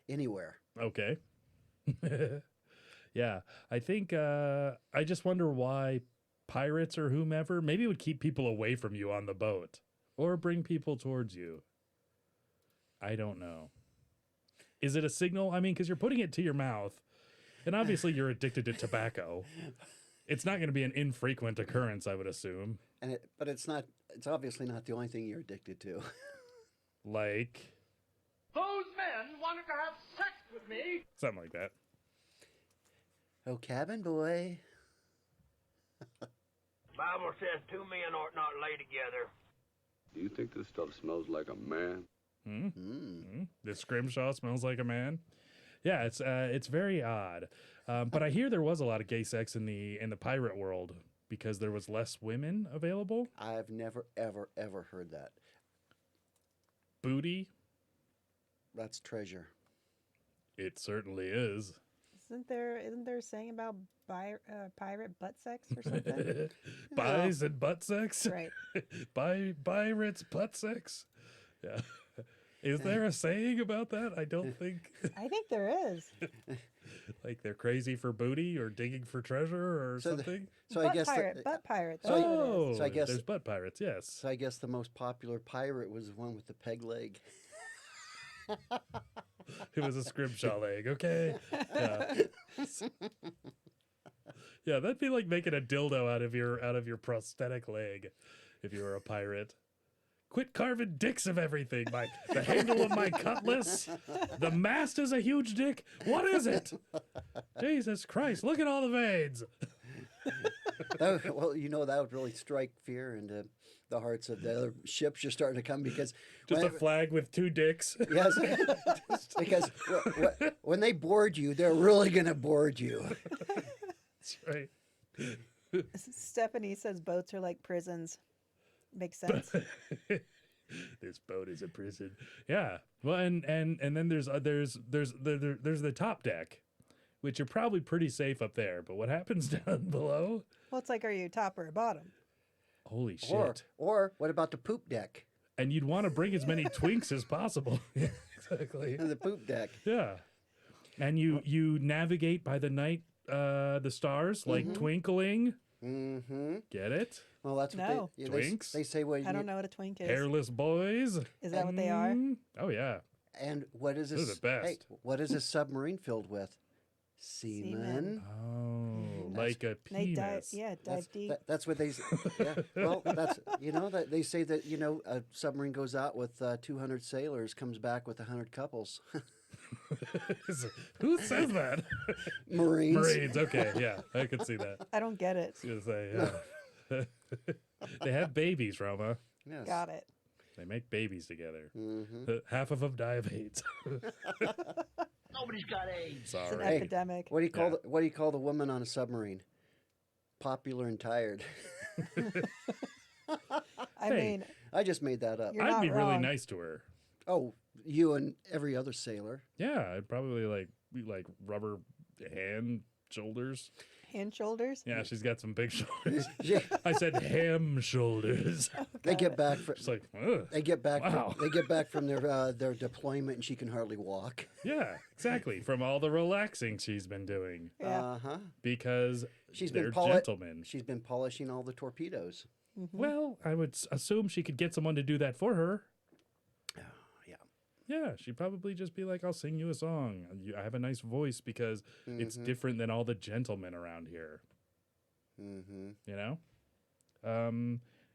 Anywhere. Okay. Yeah. I think I just wonder why pirates or whomever maybe would keep people away from you on the boat or bring people towards you. I don't know. Is it a signal? I mean, because you're putting it to your mouth, and obviously you're addicted to tobacco. It's not going to be an infrequent occurrence, I would assume. But it's not. It's obviously not the only thing you're addicted to. Like Those men wanted to have sex with me. something like that. Oh, cabin boy. Bible says 2 men ought not lay together. Do you think this stuff smells like a man? The scrimshaw smells like a man. Yeah, it's very odd. But I hear there was a lot of gay sex in the pirate world because there was less women available. I've never, ever, ever heard that. Booty, That's treasure. it certainly is. Isn't there a saying about pirate butt sex or something? Buys and butt sex. Right. Pirates butt sex. Yeah. Is there a saying about that? I don't think. I think there is. Like they're crazy for booty or digging for treasure or So the- something. So butt I guess pirate, butt pirate. That's so I- what it is. Oh, So I guess- there's butt pirates. Yes. so I guess the most popular pirate was the one with the peg leg. It was a scrimshaw leg. Okay. Yeah. Yeah, that'd be like making a dildo out of your prosthetic leg, if you were a pirate. Quit carving dicks of everything. The handle of my cutlass. The mast is a huge dick. What is it? Jesus Christ! Look at all the veins. Well, that would really strike fear into the hearts of the other ships you're starting to come because Just a when- flag with 2 dicks. yes, because when they board you, they're really going to board you. That's right. Stephanie says boats are like prisons. Makes sense. This boat is a prison. Yeah. Well, and then there's the top deck, which you're probably pretty safe up there. But what happens down below? Well, it's like, are you top or bottom? Holy shit! Or what about the poop deck? And you'd want to bring as many twinks as possible. Yeah, exactly. The poop deck. Yeah. And you navigate by the night, the stars like twinkling. Mm-hmm. Get it? Well, that's what No. they Twinks? they say. When I don't know what a twink is. Hairless boys. Is that what they are? Oh yeah. And what is They're this? the best. Hey, what is a submarine filled with? Semen. Oh, like a They dive, penis. yeah, dive deep. That's what they. Yeah. Well, that's that they say that a submarine goes out with 200 sailors, comes back with 100 couples. Who says that? Marines. Marines. Okay, yeah, I could see that. I don't get it. I was gonna say, yeah. They have babies, Roma. Yes. Got it. They make babies together. Mm-hmm. Half of them die of AIDS. Nobody's got AIDS. It's an Sorry. Hey, epidemic. What do you call Yeah. what do you call the woman on a submarine? Popular and tired. I Hey. mean, I just made that up. You're I'd not be really wrong. nice to her. Oh, you and every other sailor. Yeah, I'd probably be like rubber hand shoulders. hand shoulders. Yeah, she's got some big shoulders. Yeah, I said ham shoulders. they get back from It's like, ugh. they get back Wow. from, they get back from their deployment and she can hardly walk. Yeah, exactly. From all the relaxing she's been doing. Yeah. Uh-huh. Because She's they're been gentlemen. She's been polishing all the torpedoes. Well, I would assume she could get someone to do that for her. Yeah. Yeah, she'd probably just be like, I'll sing you a song. I have a nice voice because it's different than all the gentlemen around here. Mm-hmm. You know?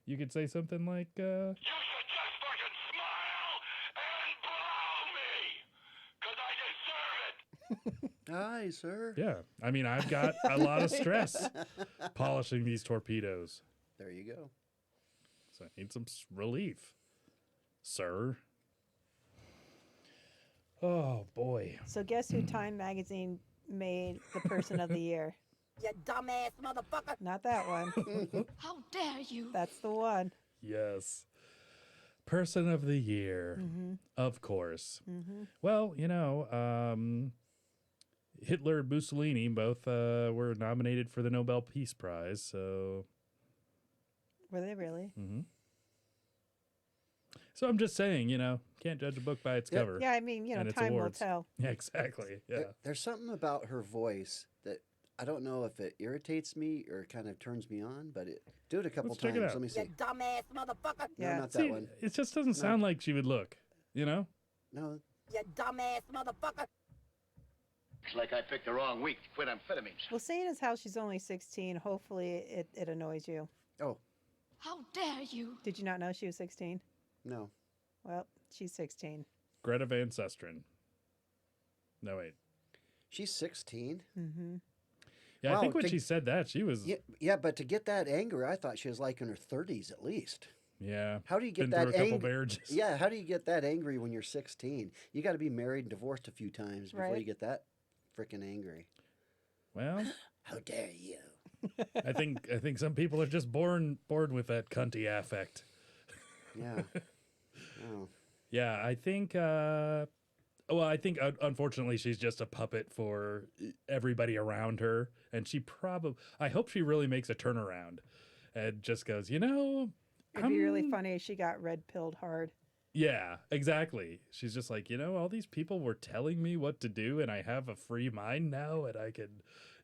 You could say something like, You should just fucking smile and blow me, 'cause I deserve it. Aye, sir. yeah, I mean, I've got a lot of stress polishing these torpedoes. There you go. So I need some relief, sir. Oh, boy. So guess who Time Magazine made the person of the year? You dumbass motherfucker. Not that one. How dare you? That's the one. Yes. Person of the year, of course. Well, Hitler and Mussolini both were nominated for the Nobel Peace Prize, so... Were they really? So I'm just saying, can't judge a book by its cover. Yeah, I mean, And its time awards. will tell. Yeah, exactly. Yeah. There's something about her voice that I don't know if it irritates me or kind of turns me on, but do it a couple Let's check times. it out. Let me see. You dumbass motherfucker. Yeah. No, not See, that one. it just doesn't sound like she would look, No. You dumbass motherfucker. Looks like I picked the wrong week to quit amphetamines. Well, seeing as how she's only 16, hopefully it annoys you. Oh, How dare you? Did you not know she was 16? no. Well, she's 16. Greta Van Susteren. No, wait. She's 16. Mm-hmm. Yeah, I Wow, think when to- she said that, she was... Yeah, but to get that anger, I thought she was like in her 30s at least. Yeah. How do you get Been that through a couple angry? marriages. Yeah, how do you get that angry when you're 16? You got to be married and divorced a few times before Right. you get that freaking angry. Well, How dare you? I think some people are just born with that cunty affect. Yeah. Oh. Yeah, I think unfortunately she's just a puppet for everybody around her, and I hope she really makes a turnaround and just goes, It'd be really I'm- funny if she got red pilled hard. Yeah, exactly. She's just like, all these people were telling me what to do, and I have a free mind now, and I can,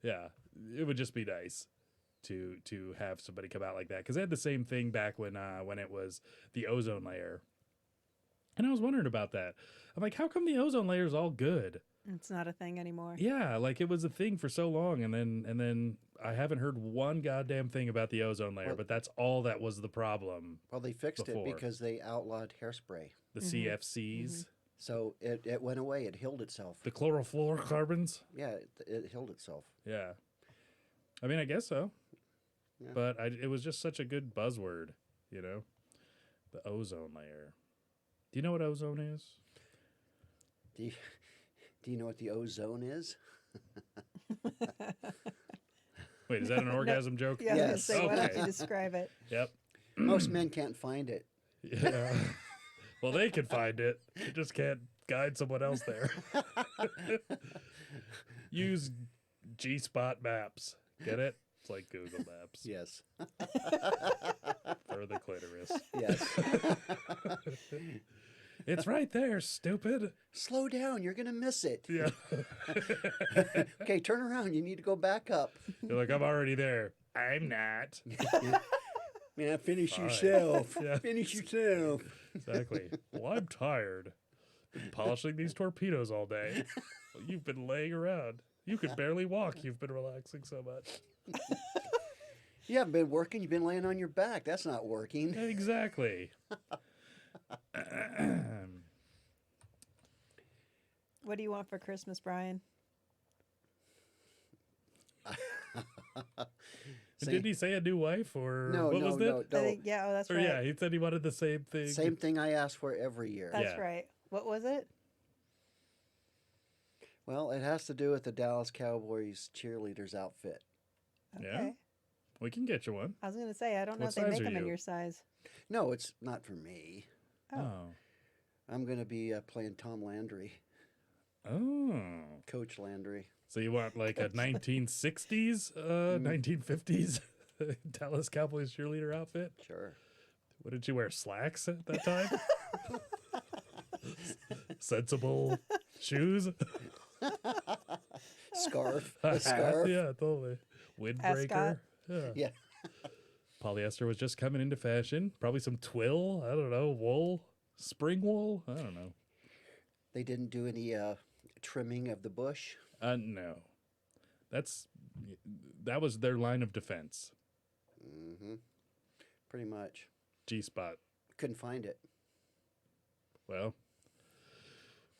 yeah, it would just be nice to have somebody come out like that, because I had the same thing back when it was the ozone layer, and I was wondering about that. I'm like, how come the ozone layer is all good? It's not a thing anymore. Yeah, like it was a thing for so long, and then I haven't heard one goddamn thing about the ozone layer, but that's all that was the problem. Well, they fixed before. it because they outlawed hairspray. The CFCs, So it went away. It healed itself. the chlorofluorocarbons. Yeah, it healed itself. Yeah, I mean, I guess so. Yeah. But it was just such a good buzzword, the ozone layer. Do you know what ozone is? Do you know what the ozone is? Wait, is that an orgasm joke? Yeah, I was Yes. gonna say, why don't Okay. you describe it? Yep. Most men can't find it. Yeah. Well, they can find it. They just can't guide someone else there. Use G-Spot maps. Get it? It's like Google Maps Yes. for the clitoris. Yes. It's right there, stupid. Slow down. You're going to miss it. Yeah. Okay, turn around. You need to go back up. You're like, I'm already there. I'm not. Man, finish Fine. yourself. Yeah. Finish yourself. Exactly. Well, I'm tired. Been polishing these torpedoes all day. Well, you've been laying around. You could barely walk. You've been relaxing so much. You haven't been working. You've been laying on your back. That's not working. Exactly. What do you want for Christmas, Brian? Did he say a new wife or No, what no, was no, it? I think, yeah, oh, that's Or right. yeah, he said he wanted the same thing. Same thing I ask for every year. That's Yeah. right. What was it? Well, it has to do with the Dallas Cowboys cheerleaders outfit. Okay. Yeah? We can get you one. I was going to say, I don't know What if they size make are them in you? your size. No, it's not for me. Oh. I'm going to be playing Tom Landry, Oh. Coach Landry. So you want like a 1960s, 1950s Dallas Cowboys cheerleader outfit? Sure. What did you wear? Slacks at that time? Sensible shoes? Scarf. A scarf. Yeah, totally. Windbreaker. Ascot. Yeah. Yeah. Polyester was just coming into fashion. Probably some twill. I don't know. Wool. Spring wool. I don't know. They didn't do any trimming of the bush. No. That was their line of defense. Mm-hmm. Pretty much. G-spot. Couldn't find it. Well,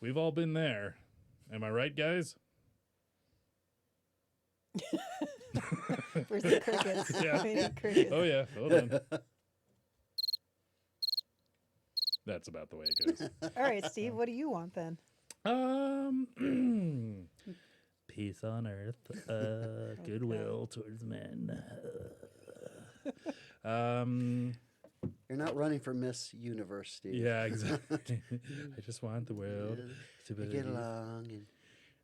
we've all been there. Am I right, guys? Where's the crickets? Yeah. We need crickets. Oh, yeah. Hold on. That's about the way it goes. All right, Steve, what do you want then? Peace on earth, goodwill towards men. You're not running for Miss Universe, Steve. Yeah, exactly. I just want the world to We be. get along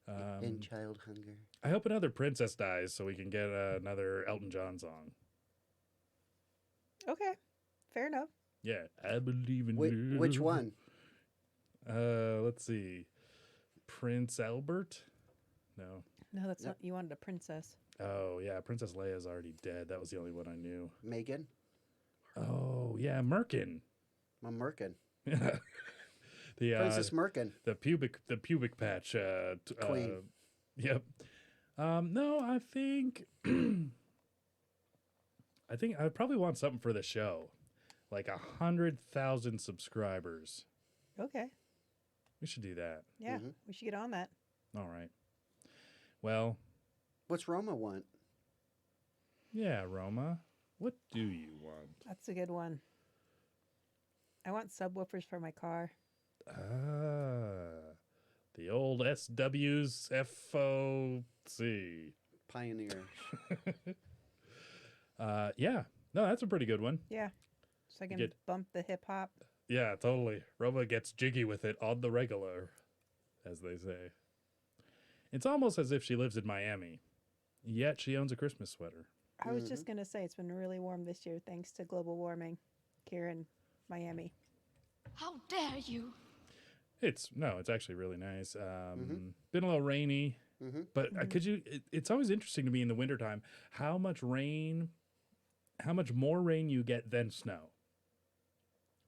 and child hunger. I hope another princess dies so we can get another Elton John song. Okay, fair enough. Yeah, I believe in you. Which one? Let's see. Prince Albert? No. No, that's not. You wanted a princess. Oh, yeah, Princess Leia's already dead. That was the only one I knew. Megan? Oh, yeah, Merkin. I'm Merkin. Yeah. The Princess Merkin. the pubic patch Queen. Yep. No, I think I probably want something for the show. Like 100,000 subscribers. Okay. We should do that. Yeah, Mhm. we should get on that. All right. Well, What's Roma want? yeah, Roma. What do you want? That's a good one. I want subwoofers for my car. The old SW's FOC. Pioneer. Yeah. No, that's a pretty good one. Yeah. So I can Good. bump the hip hop. Yeah, totally. Roma gets jiggy with it on the regular, as they say. It's almost as if she lives in Miami, yet she owns a Christmas sweater. I was just going to say it's been really warm this year thanks to global warming here in Miami. How dare you? It's actually really nice. Been a little rainy, but it's always interesting to me in the wintertime how much more rain you get than snow.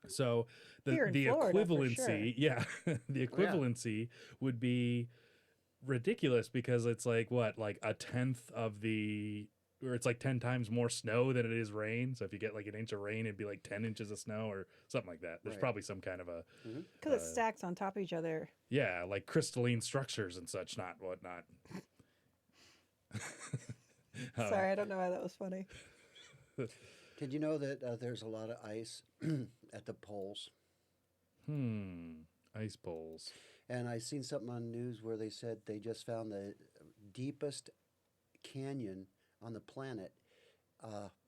So the Here in Florida, for equivalency, the equivalency would be ridiculous because it's like like a tenth of or it's like 10 times more snow than it is rain. So if you get like an inch of rain, it'd be like 10 inches of snow or something like that. There's probably some kind of a Because it stacks on top of each other. yeah, like crystalline structures and such, not whatnot. Sorry, I don't know why that was funny. Did you know that there's a lot of ice at the poles? Ice bowls. And I seen something on the news where they said they just found the deepest canyon on the planet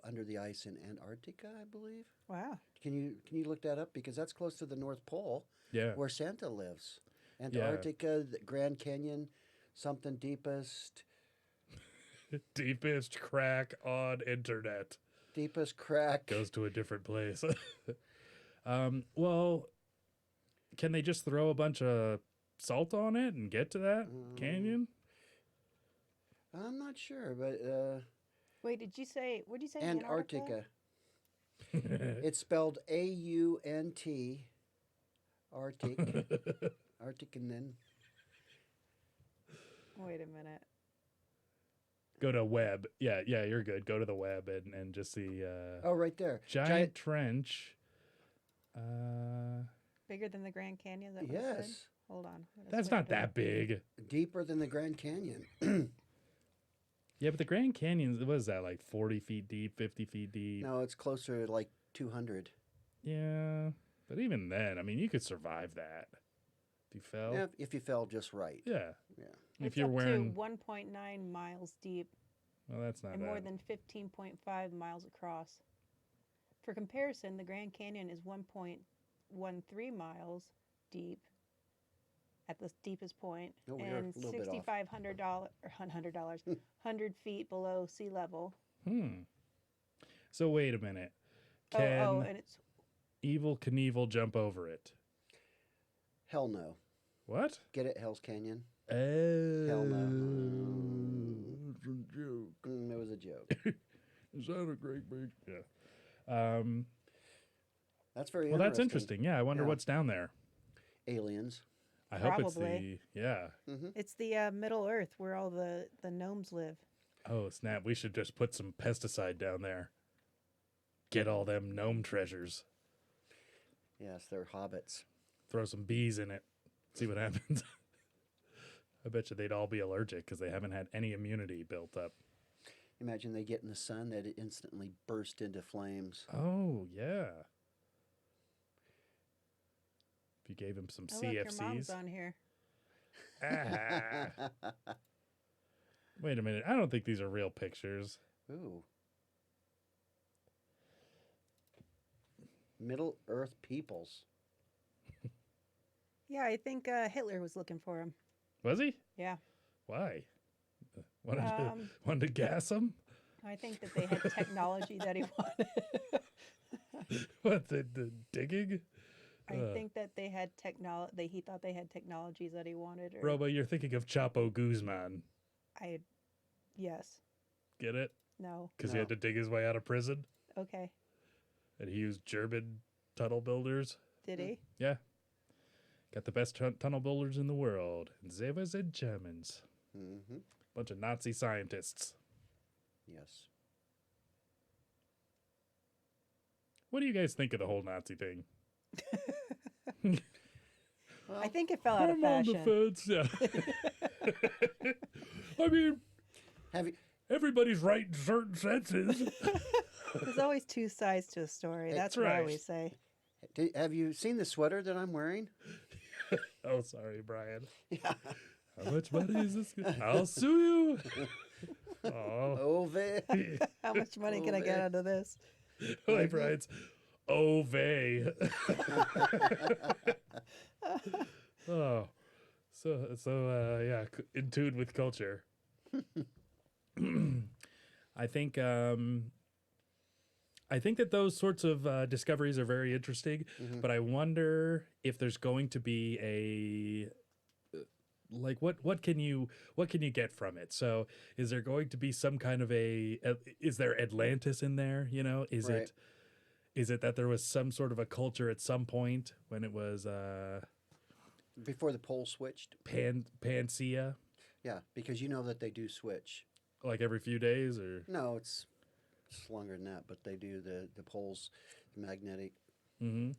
under the ice in Antarctica, I believe. Wow. Can you look that up, because that's close to the North Pole, Yeah. where Santa lives. Antarctica, the Grand Canyon, something deepest. Deepest crack on internet. Deepest crack. Goes to a different place. Well, can they just throw a bunch of salt on it and get to that canyon? I'm not sure, but Wait, what did you say? Antarctica. It's spelled A-U-N-T. Arctic. Arctic, and then Wait a minute. Go to web. Yeah, you're good. Go to the web and just see right there. giant trench. Bigger than the Grand Canyon? Is that what it said? Yes. Hold on. That's not that big. Deeper than the Grand Canyon. Yeah, but the Grand Canyon, what is that, like 40 feet deep, 50 feet deep? No, it's closer to like 200. Yeah, but even then, I mean, you could survive that if you fell. Yeah, if you fell just right. Yeah. Yeah. It's If you're up wearing, to 1.9 miles deep well, that's not and bad. more than 15.5 miles across. For comparison, the Grand Canyon is 1.13 miles deep at the deepest point, Oh, we are and a little bit off. $6,500 100 feet below sea level. So wait a minute. Oh, Can and it's Evil Knievel jump over it? Hell no. What? Get it, Hell's Canyon? Oh. Hell no. It's a joke. It was a joke. Is that a great big? Yeah. That's very Well, that's interesting. Yeah, I wonder Yeah. what's down there. Aliens. I hope it's Probably. It's the Middle Earth where all the gnomes live. Oh, snap. We should just put some pesticide down there. Get all them gnome treasures. Yes, they're hobbits. Throw some bees in it. See what happens. I bet you they'd all be allergic because they haven't had any immunity built up. Imagine they get in the sun, that it instantly burst into flames. Oh, yeah. If you gave him some Oh, look, your mom's CFCs. on here. Ah. Wait a minute. I don't think these are real pictures. Ooh. Middle Earth peoples. Yeah, I think Hitler was looking for him. Was he? Yeah. Why? Wanted to gas him? I think that they had technology that he wanted. What, the digging? I think that they had he thought they had technologies that he wanted. Or Roma, you're thinking of Chapo Guzman. Yes. Get it? No. Because he had to dig his way out of prison? Okay. And he used German tunnel builders? Did he? Yeah. Got the best tunnel builders in the world. And they were the Germans. Mm-hmm. Bunch of Nazi scientists. Yes. What do you guys think of the whole Nazi thing? Well, I think it fell out of I'm on the fashion. fence, yeah. I mean, have you everybody's right in certain senses. There's always two sides to a story. That's what right. I always say. have you seen the sweater that I'm wearing? Oh, sorry, Brian. Yeah. How much money is this? I'll sue you. Oh, Ove. How much money can I get out of this? like Brian's. Oh, vey. Oh, so yeah, in tune with culture. I think I think that those sorts of discoveries are very interesting, but I wonder if there's going to be a like what can you get from it? So is there going to be some kind of is there Atlantis in there? You know, is Right. it that there was some sort of a culture at some point when it was Before the pole switched. Pangaea, Yeah, because you know that they do switch. like every few days or No, it's longer than that, but they do the poles, the magnetic mm-hmm.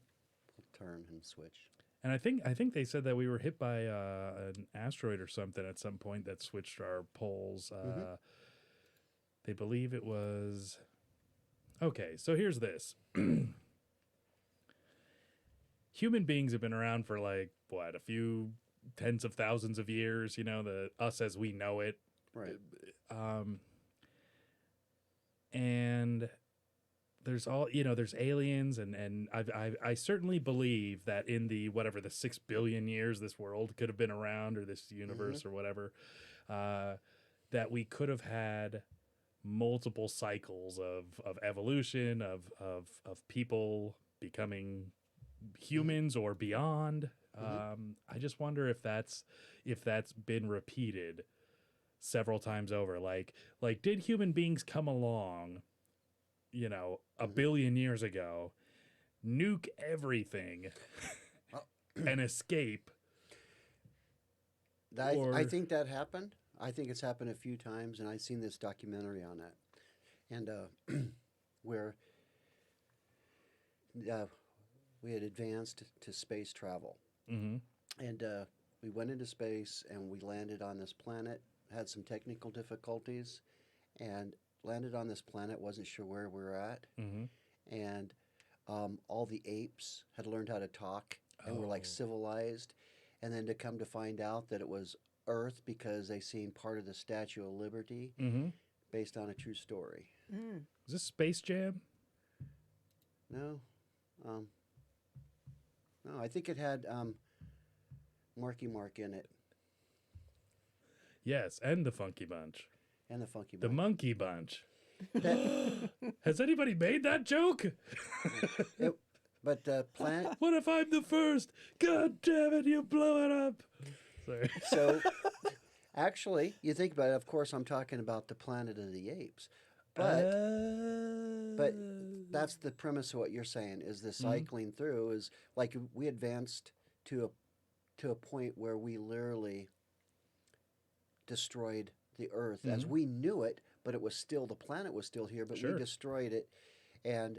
turn and switch. And I think they said that we were hit by an asteroid or something at some point that switched our poles. They believe it was. Okay, so here's this. Human beings have been around for like what, a few tens of thousands of years. You know, the us as we know it. Right. And there's there's aliens and I certainly believe that in the 6 billion years this world could have been around, or this universe or whatever, that we could have had multiple cycles of evolution of people becoming humans or beyond. I just wonder if that's been repeated several times over. Like did human beings come along, a billion years ago, nuke everything and escape? I think that happened. I think it's happened a few times, and I've seen this documentary on that. And where we had advanced to space travel. And we went into space, and we landed on this planet, had some technical difficulties, and landed on this planet, wasn't sure where we were at. And all the apes had learned how to talk and were like civilized. And then to come to find out that it was Earth because they seen part of the Statue of Liberty based on a true story. Is this Space Jam? No. No, I think it had Marky Mark in it. Yes, and the Funky Bunch. And the Funky The Bunch. Monkey Bunch. Has anybody made that joke? But the planet... What if I'm the first? God damn it, you blow it up. Sorry. So, actually, you think about it, of course, I'm talking about the Planet of the Apes. But that's the premise of what you're saying, is the cycling through is like we advanced to a point where we literally destroyed the Earth as we knew it, but it was still, the planet was still here, but we destroyed it, and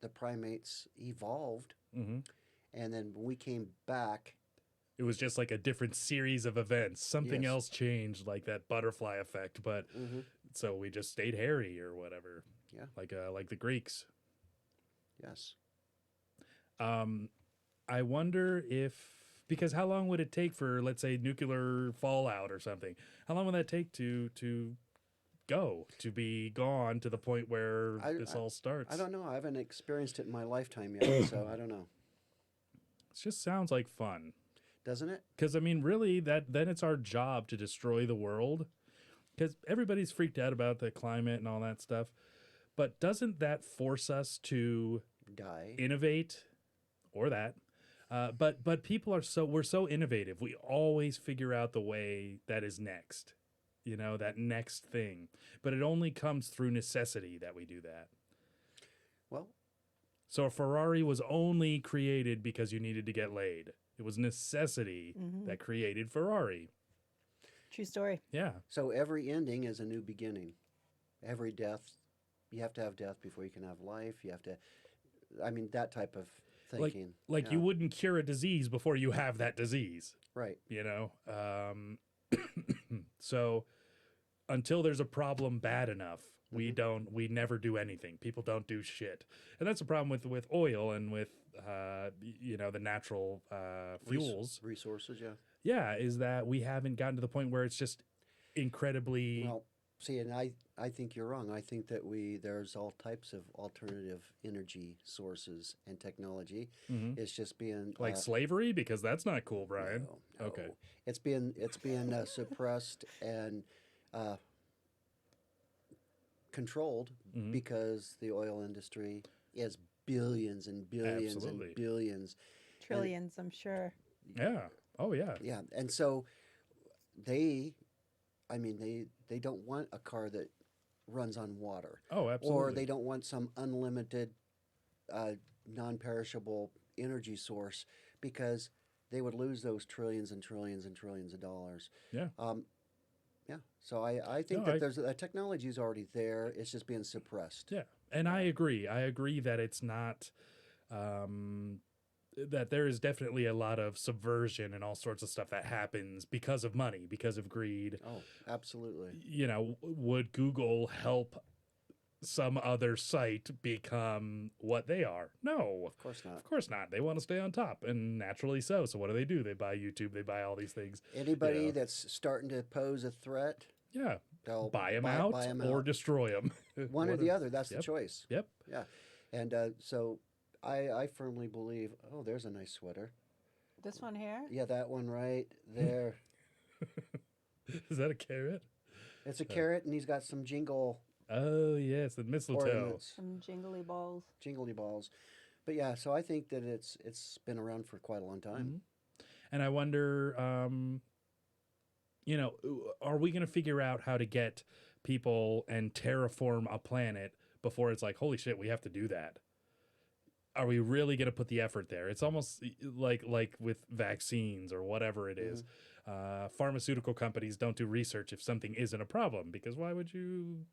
the primates evolved, and then when we came back, it was just like a different series of events. Something else changed, like that butterfly effect, but so we just stayed hairy or whatever. Yeah. Like the Greeks. Yes. I wonder if, because how long would it take for, let's say, nuclear fallout or something? How long would that take to be gone to the point where this all starts? I don't know. I haven't experienced it in my lifetime yet, so I don't know. It just sounds like fun. Doesn't it? Because, I mean, really, then it's our job to destroy the world. Because everybody's freaked out about the climate and all that stuff. But doesn't that force us to die, innovate, or that? But people we're so innovative. We always figure out the way that is next. That next thing. But it only comes through necessity that we do that. Well, so a Ferrari was only created because you needed to get laid. It was necessity that created Ferrari. True story. Yeah. So every ending is a new beginning. Every death, you have to have death before you can have life. You have to, that type of thinking. Like you wouldn't cure a disease before you have that disease. Right. So until there's a problem bad enough, we never do anything. People don't do shit. And that's a problem with oil and with, the natural fuels. Resources, yeah. Yeah, is that we haven't gotten to the point where it's just incredibly... Well, see, and I think you're wrong. I think that there's all types of alternative energy sources and technology. It's just being... Like slavery? Because that's not cool, Brian. No. Okay. It's being suppressed and controlled Mhm. because the oil industry is billions and billions Absolutely. and billions. Trillions, I'm sure. Yeah. Oh yeah. Yeah, and so they, I mean, they don't want a car that runs on water, Oh, absolutely. or they don't want some unlimited, non-perishable energy source because they would lose those trillions and trillions and trillions of dollars. Yeah. Yeah. So I think No, that I- there's the technology is already there. It's just being suppressed. Yeah, and I agree. I agree that it's not. That there is definitely a lot of subversion and all sorts of stuff that happens because of money, because of greed. Oh, absolutely. You know, would Google help some other site become what they are? No, Of course not. of course not. They want to stay on top, and naturally so. So what do? They buy YouTube. They buy all these things. Anybody Yeah. that's starting to pose a threat, Yeah, they'll buy them buy out 'em or out. destroy them. One or the other. That's the choice. Yep. Yeah. And so I firmly believe, oh, there's a nice sweater. This one here? Yeah, that one right there. Is that a carrot? It's a carrot, and he's got some jingle Oh yes, the mistletoe. ornaments, Some jingly balls. jingly balls. But yeah, so I think that it's been around for quite a long time. Mhm. And I wonder, you know, are we going to figure out how to get people and terraform a planet before it's like, holy shit, we have to do that? Are we really going to put the effort there? It's almost like with vaccines or whatever it is. Pharmaceutical companies don't do research if something isn't a problem, because why would you?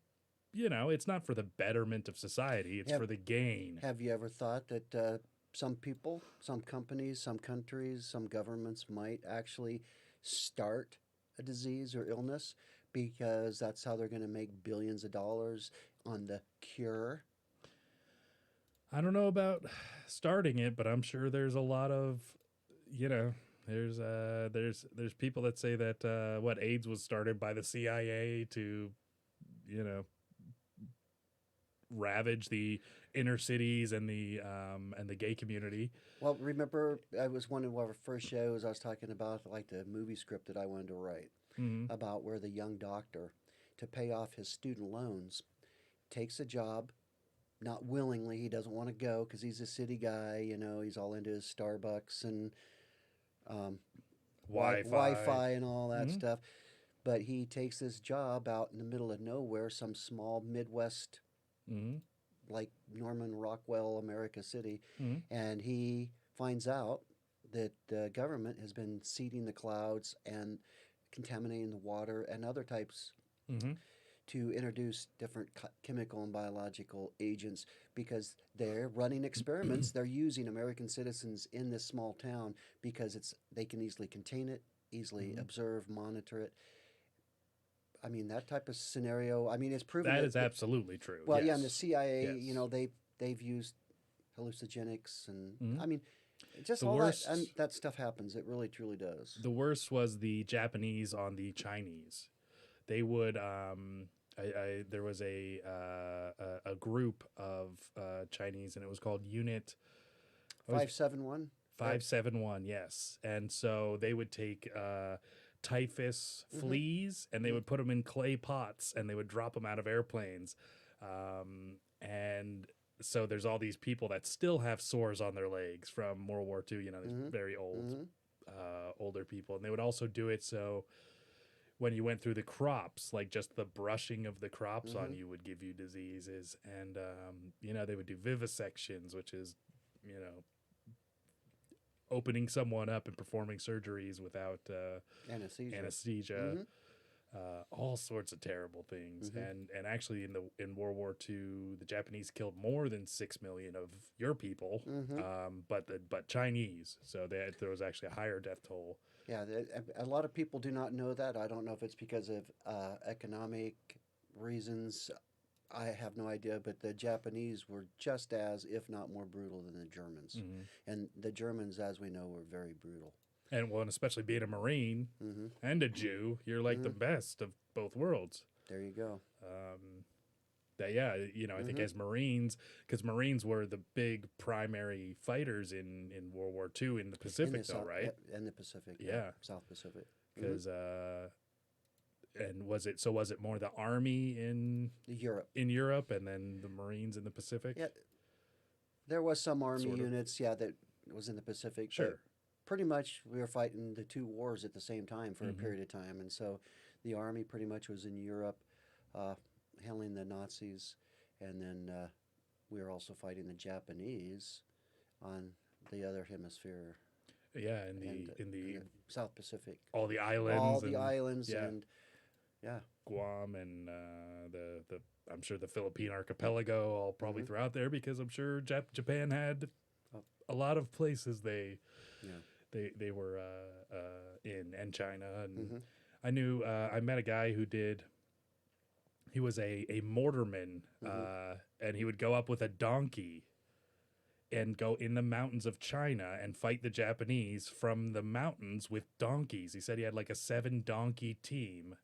You know, it's not for the betterment of society. It's for the gain. Have you ever thought that some people, some companies, some countries, some governments might actually start a disease or illness because that's how they're going to make billions of dollars on the cure? I don't know about starting it, but I'm sure there's a lot of, you know, there's people that say that what AIDS was started by the CIA to, you know, ravage the inner cities and the gay community. Well, remember, I was one of our first shows. I was talking about like the movie script that I wanted to write about where the young doctor, to pay off his student loans, takes a job. Not willingly, he doesn't want to go because he's a city guy. You know, he's all into his Starbucks and Wi-Fi and all that stuff. But he takes this job out in the middle of nowhere, some small Midwest, like Norman Rockwell, America City, and he finds out that the government has been seeding the clouds and contaminating the water and other types to introduce different chemical and biological agents because they're running experiments. They're using American citizens in this small town because they can easily contain it, easily observe, monitor it. I mean, that type of scenario, I mean, it's proven That is absolutely true. Well, yes. yeah, and the CIA, Yes. you know, they've used hallucinogenics and I mean, just The all worst- that, and that stuff happens. It really, truly does. The worst was the Japanese on the Chinese. They would there was a group of Chinese, and it was called Unit 571. 571. Yes, and so they would take typhus fleas, and they would put them in clay pots, and they would drop them out of airplanes, and so there's all these people that still have sores on their legs from World War II. You know, these very old, older people, and they would also do it so when you went through the crops, like just the brushing of the crops on you would give you diseases. And, you know, they would do vivisections, which is, you know, opening someone up and performing surgeries without anesthesia. All sorts of terrible things. And actually in World War II, the Japanese killed more than 6 million of your people, but Chinese. So there was actually a higher death toll. Yeah, a lot of people do not know that. I don't know if it's because of economic reasons. I have no idea, but the Japanese were just as, if not more brutal than the Germans. And the Germans, as we know, were very brutal. And well, and especially being a Marine and a Jew, you're like the best of both worlds. There you go. Yeah, you know, I think as Marines, because Marines were the big primary fighters in World War II in the Pacific, right? In the Pacific. Yeah. South Pacific. Because And was it more the Army in Europe. Europe and then the Marines in the Pacific? Yeah, there was some Army Sort of. units, that was in the Pacific. but Sure. pretty much we were fighting the two wars at the same time for a Mhm. period of time. And so the Army pretty much was in Europe, handling the Nazis. And then we were also fighting the Japanese on the other hemisphere, Yeah, and in the South Pacific. all the islands. All the and islands yeah. and, Guam and the I'm sure the Philippine archipelago all probably Mhm. throughout there, because I'm sure Japan had Oh. a lot of places they Yeah. they were in, and China. And Mhm. I knew I met a guy who he was a mortarman, and he would go up with a donkey and go in the mountains of China and fight the Japanese from the mountains with donkeys. He said he had like a 7 donkey team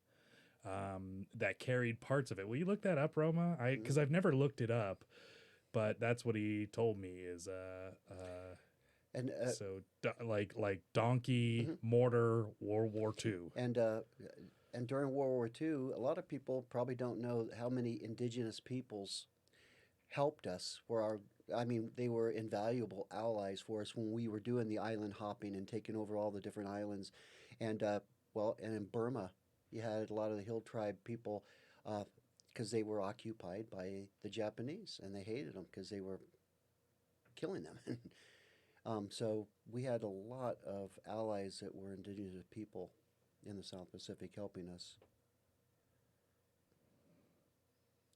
that carried parts of it. Will you look that up, Roma? Because I've never looked it up, but that's what he told me is And so like donkey mortar World War II. and during World War II, a lot of people probably don't know how many indigenous peoples helped us. They were invaluable allies for us when we were doing the island hopping and taking over all the different islands. And and in Burma, you had a lot of the hill tribe people, because they were occupied by the Japanese, and they hated them because they were killing them. So we had a lot of allies that were indigenous people in the South Pacific helping us.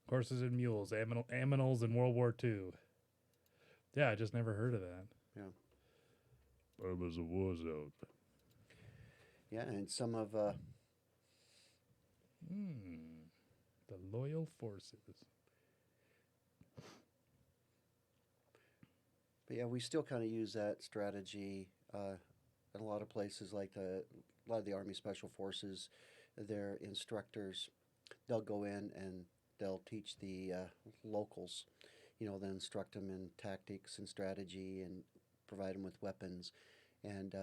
Horses and mules, aminals in World War II. Yeah, I just never heard of that. Yeah. Burma's a war zone. Yeah, and some of The loyal forces. but yeah, we still kind of use that strategy in a lot of places, like a lot of the Army Special Forces. Their instructors, they'll go in and they'll teach the locals. They'll instruct them in tactics and strategy and provide them with weapons, and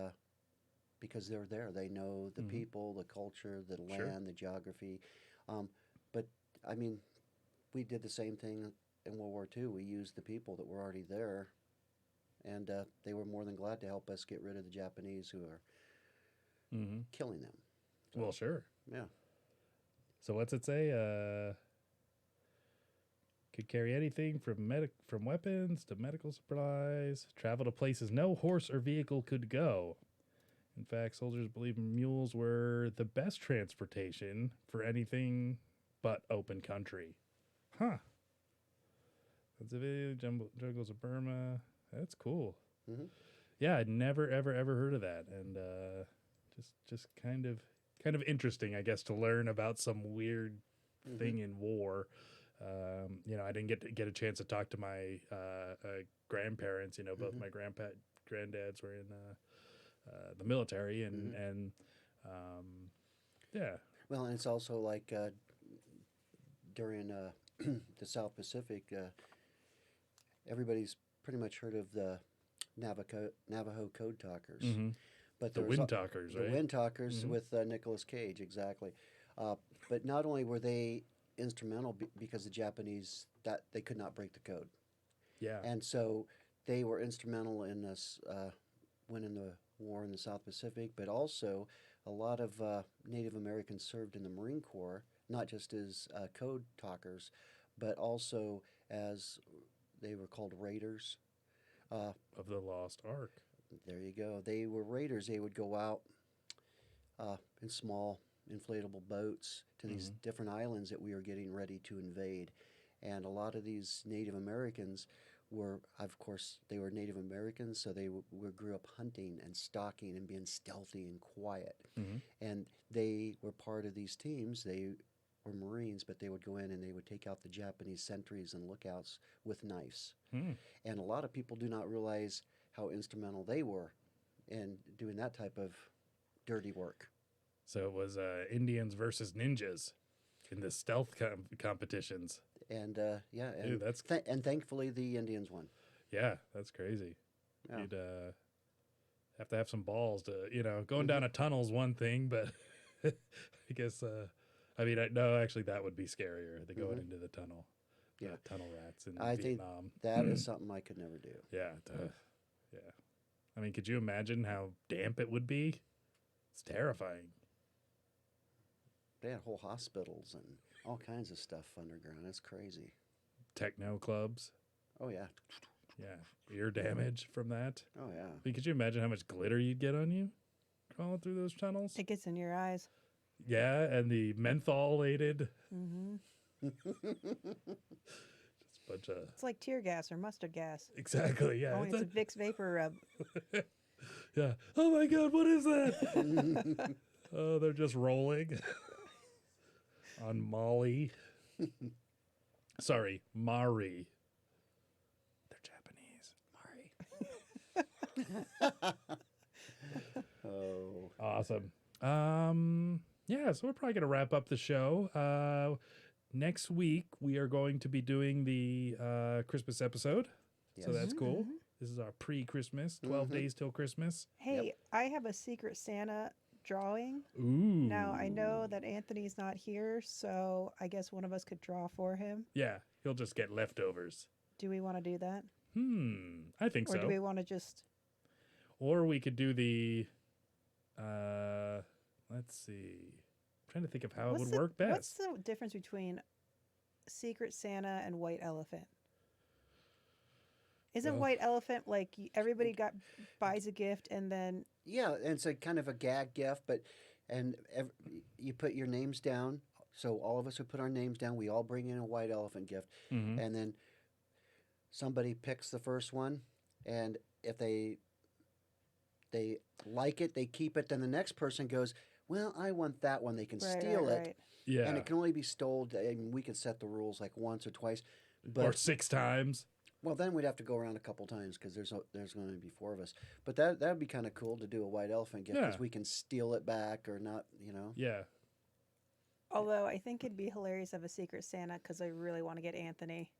because they're there, they know the people, the culture, the land, Sure. the geography. But we did the same thing in World War II. We used the people that were already there, and they were more than glad to help us get rid of the Japanese who are killing them. So, Well, sure. yeah. So what's it say? Could carry anything from weapons to medical supplies, travel to places no horse or vehicle could go. In fact, soldiers believed mules were the best transportation for anything but open country. Huh. That's a video, jungles of Burma. That's cool. Mhm. Yeah, I'd never ever heard of that, and just kind of interesting, I guess, to learn about some weird thing in war. I didn't get a chance to talk to my grandparents. Both my granddads were in the military, and yeah. Well, and it's also like during the South Pacific, everybody's pretty much heard of the Navajo code talkers. But The there was wind talkers, the right? wind talkers with Nicolas Cage, exactly. But not only were they instrumental because the Japanese, that they could not break the code, Yeah. and so they were instrumental in us winning the war in the South Pacific. But also, a lot of Native Americans served in the Marine Corps, not just as code talkers, but also as they were called raiders. Of the Lost Ark. There you go. They were raiders. They would go out in small inflatable boats to these different islands that we were getting ready to invade. And a lot of these Native Americans were, of course, they were Native Americans, so they grew up hunting and stalking and being stealthy and quiet. And they were part of these teams. They were Marines, but they would go in and they would take out the Japanese sentries and lookouts with knives. And a lot of people do not realize how instrumental they were in doing that type of dirty work. So it was Indians versus ninjas in the stealth competitions. And yeah, and, Dude, that's and thankfully the Indians won. yeah, that's crazy. Yeah. You'd have some balls to going down a tunnel's one thing, but I guess I mean, no, actually, that would be scarier. They going into the tunnel. Yeah. Tunnel rats in I think Vietnam. that is something I could never do. Yeah. Yeah. I mean, could you imagine how damp it would be? It's terrifying. They had whole hospitals and all kinds of stuff underground. That's crazy. Techno clubs. Oh, yeah. Yeah. Ear damage from that. Oh, yeah. I mean, could you imagine how much glitter you'd get on you crawling through those tunnels? It gets in your eyes. Yeah, and the mentholated. Mm-hmm. Just a bunch of. It's like tear gas or mustard gas. Exactly, yeah. Only it's a Vicks vapor rub. Yeah. Oh my God, what is that? Oh, they're just rolling on Molly. Sorry, Mari. They're Japanese. Oh. Awesome. Yeah, so we're probably going to wrap up the show. Next week, we are going to be doing the Christmas episode. So that's cool. This is our pre-Christmas, 12 days till Christmas. Hey, I have a Secret Santa drawing. Ooh. Now, I know that Anthony's not here, so I guess one of us could draw for him. Yeah, he'll just get leftovers. Do we want to do that? I think Or so. do we want to just... Or we could do the, let's see. I'm trying to think of how it would work best. What's the difference between Secret Santa and White Elephant? Isn't Well- White Elephant like everybody buys a gift and then... Yeah, and it's a kind of a gag gift, but you put your names down. So all of us who put our names down, we all bring in a white elephant gift, and then somebody picks the first one, and if they like it, they keep it. Then the next person goes, "Well, I want that one." They can steal it, Yeah. and it can only be stolen. I mean, we can set the rules like once or twice, but Or 6 times. well, then we'd have to go around a couple times because there's going to be 4 of us. But that would be kind of cool to do a white elephant gift because Yeah. we can steal it back or not, you know. Yeah. Although I think it'd be hilarious of a Secret Santa because I really want to get Anthony.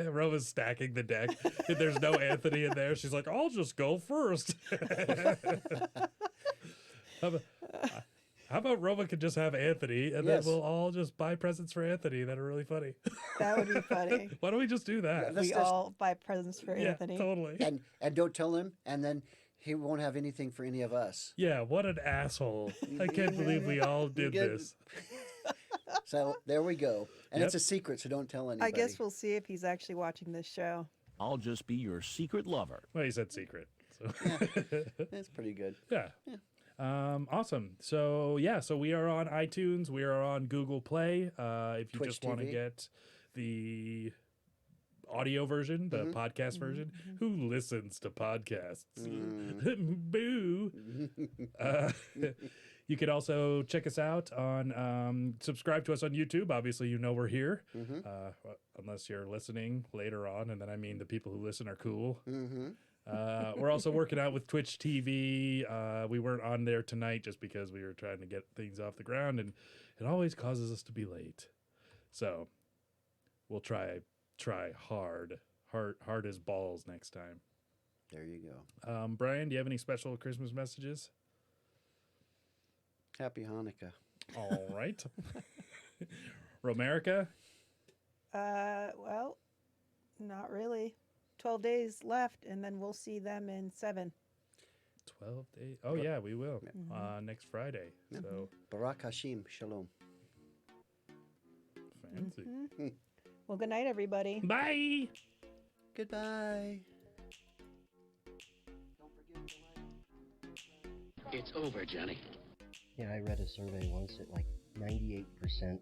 Roma's stacking the deck. If there's no Anthony in there, she's like, I'll just go first. How about Roma could just have Anthony, and Yes. then we'll all just buy presents for Anthony that are really funny. That would be funny. Why don't we just do that? Let's We just- all buy presents for Yeah, Anthony. totally. And don't tell him, and then he won't have anything for any of us. Yeah, what an asshole. I can't believe we all did Good. this. So there we go. And Yep. it's a secret, so don't tell anybody. I guess we'll see if he's actually watching this show. I'll just be your secret lover. Well, you said secret. So. That's pretty good. Yeah. Awesome. So so we are on iTunes. We are on Google Play. If you Twitch just want to TV. get the audio version, the podcast version, who listens to podcasts? Boo. You could also check us out on, subscribe to us on YouTube. Obviously, you know we're here, unless you're listening later on. And then I mean the people who listen are cool. We're also working out with Twitch TV. We weren't on there tonight just because we were trying to get things off the ground, and it always causes us to be late. So we'll try hard as balls next time. There you go. Brian, do you have any special Christmas messages? Happy Hanukkah. All right. Romerica? Well, not really. 12 days left, and then we'll see them in 7. 12 days. Oh, yeah, we will. Next Friday. So Barak Hashim. Shalom. fancy. Well, good night, everybody. Bye. Goodbye. It's over, Johnny. Yeah, I read a survey once that like 98%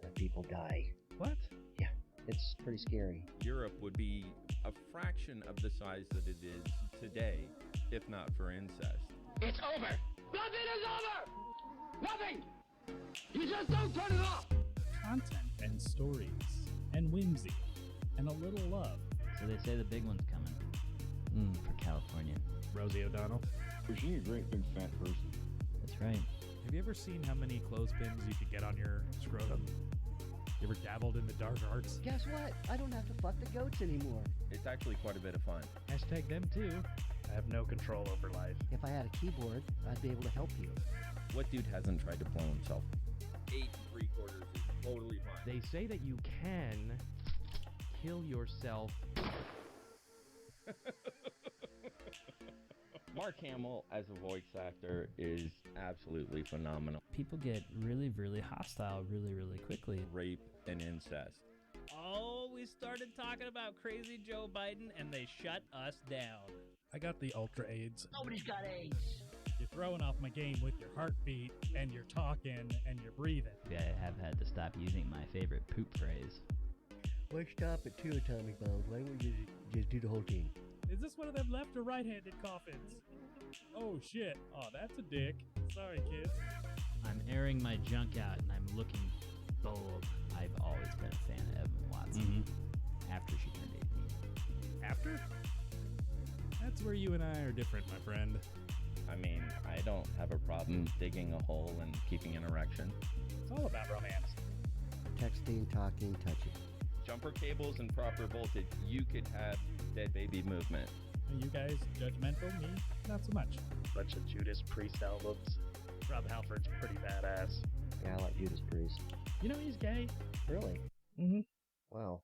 of people die. What? Yeah, it's pretty scary. Europe would be a fraction of the size that it is today, if not for incest. It's over. Nothing is over. Nothing. You just don't turn it off. Content and stories and whimsy and a little love. So they say the big one's coming. For California. Rosie O'Donnell. Was she a great big fat person? That's right. Have you ever seen how many clothespins you could get on your scrotum? You ever dabbled in the dark arts? Guess what? I don't have to fuck the goats anymore. It's actually quite a bit of fun. Hashtag them too. I have no control over life. If I had a keyboard, I'd be able to help you. What dude hasn't tried to blow himself? 8 prequels disorders is totally fine. They say that you can kill yourself. Mark Hamill as a voice actor is absolutely phenomenal. People get really, really hostile really, really quickly. Rape and incest. Oh, we started talking about crazy Joe Biden and they shut us down. I got the ultra AIDS. Nobody's got AIDS. You're throwing off my game with your heartbeat and you're talking and you're breathing. I have had to stop using my favorite poop phrase. Why stop at 2 atomic bombs? Why don't we just do the whole team? Is this one of them left or right-handed coffins? Oh shit. Oh, that's a dick. Sorry, kids. I'm airing my junk out and I'm looking bold. I've always been a fan of Evan Watson after she turned 18. After? That's where you and I are different, my friend. I mean, I don't have a problem digging a hole and keeping an erection. It's all about romance. Texting, talking, touching. Jumper cables and proper voltage, you could have dead baby movement. Are you guys judgmental? Me? Not so much. Bunch of Judas Priest albums. Rob Halford's pretty badass. Yeah, I like Judas Priest. You know he's gay. Really? Mm-hmm. Wow.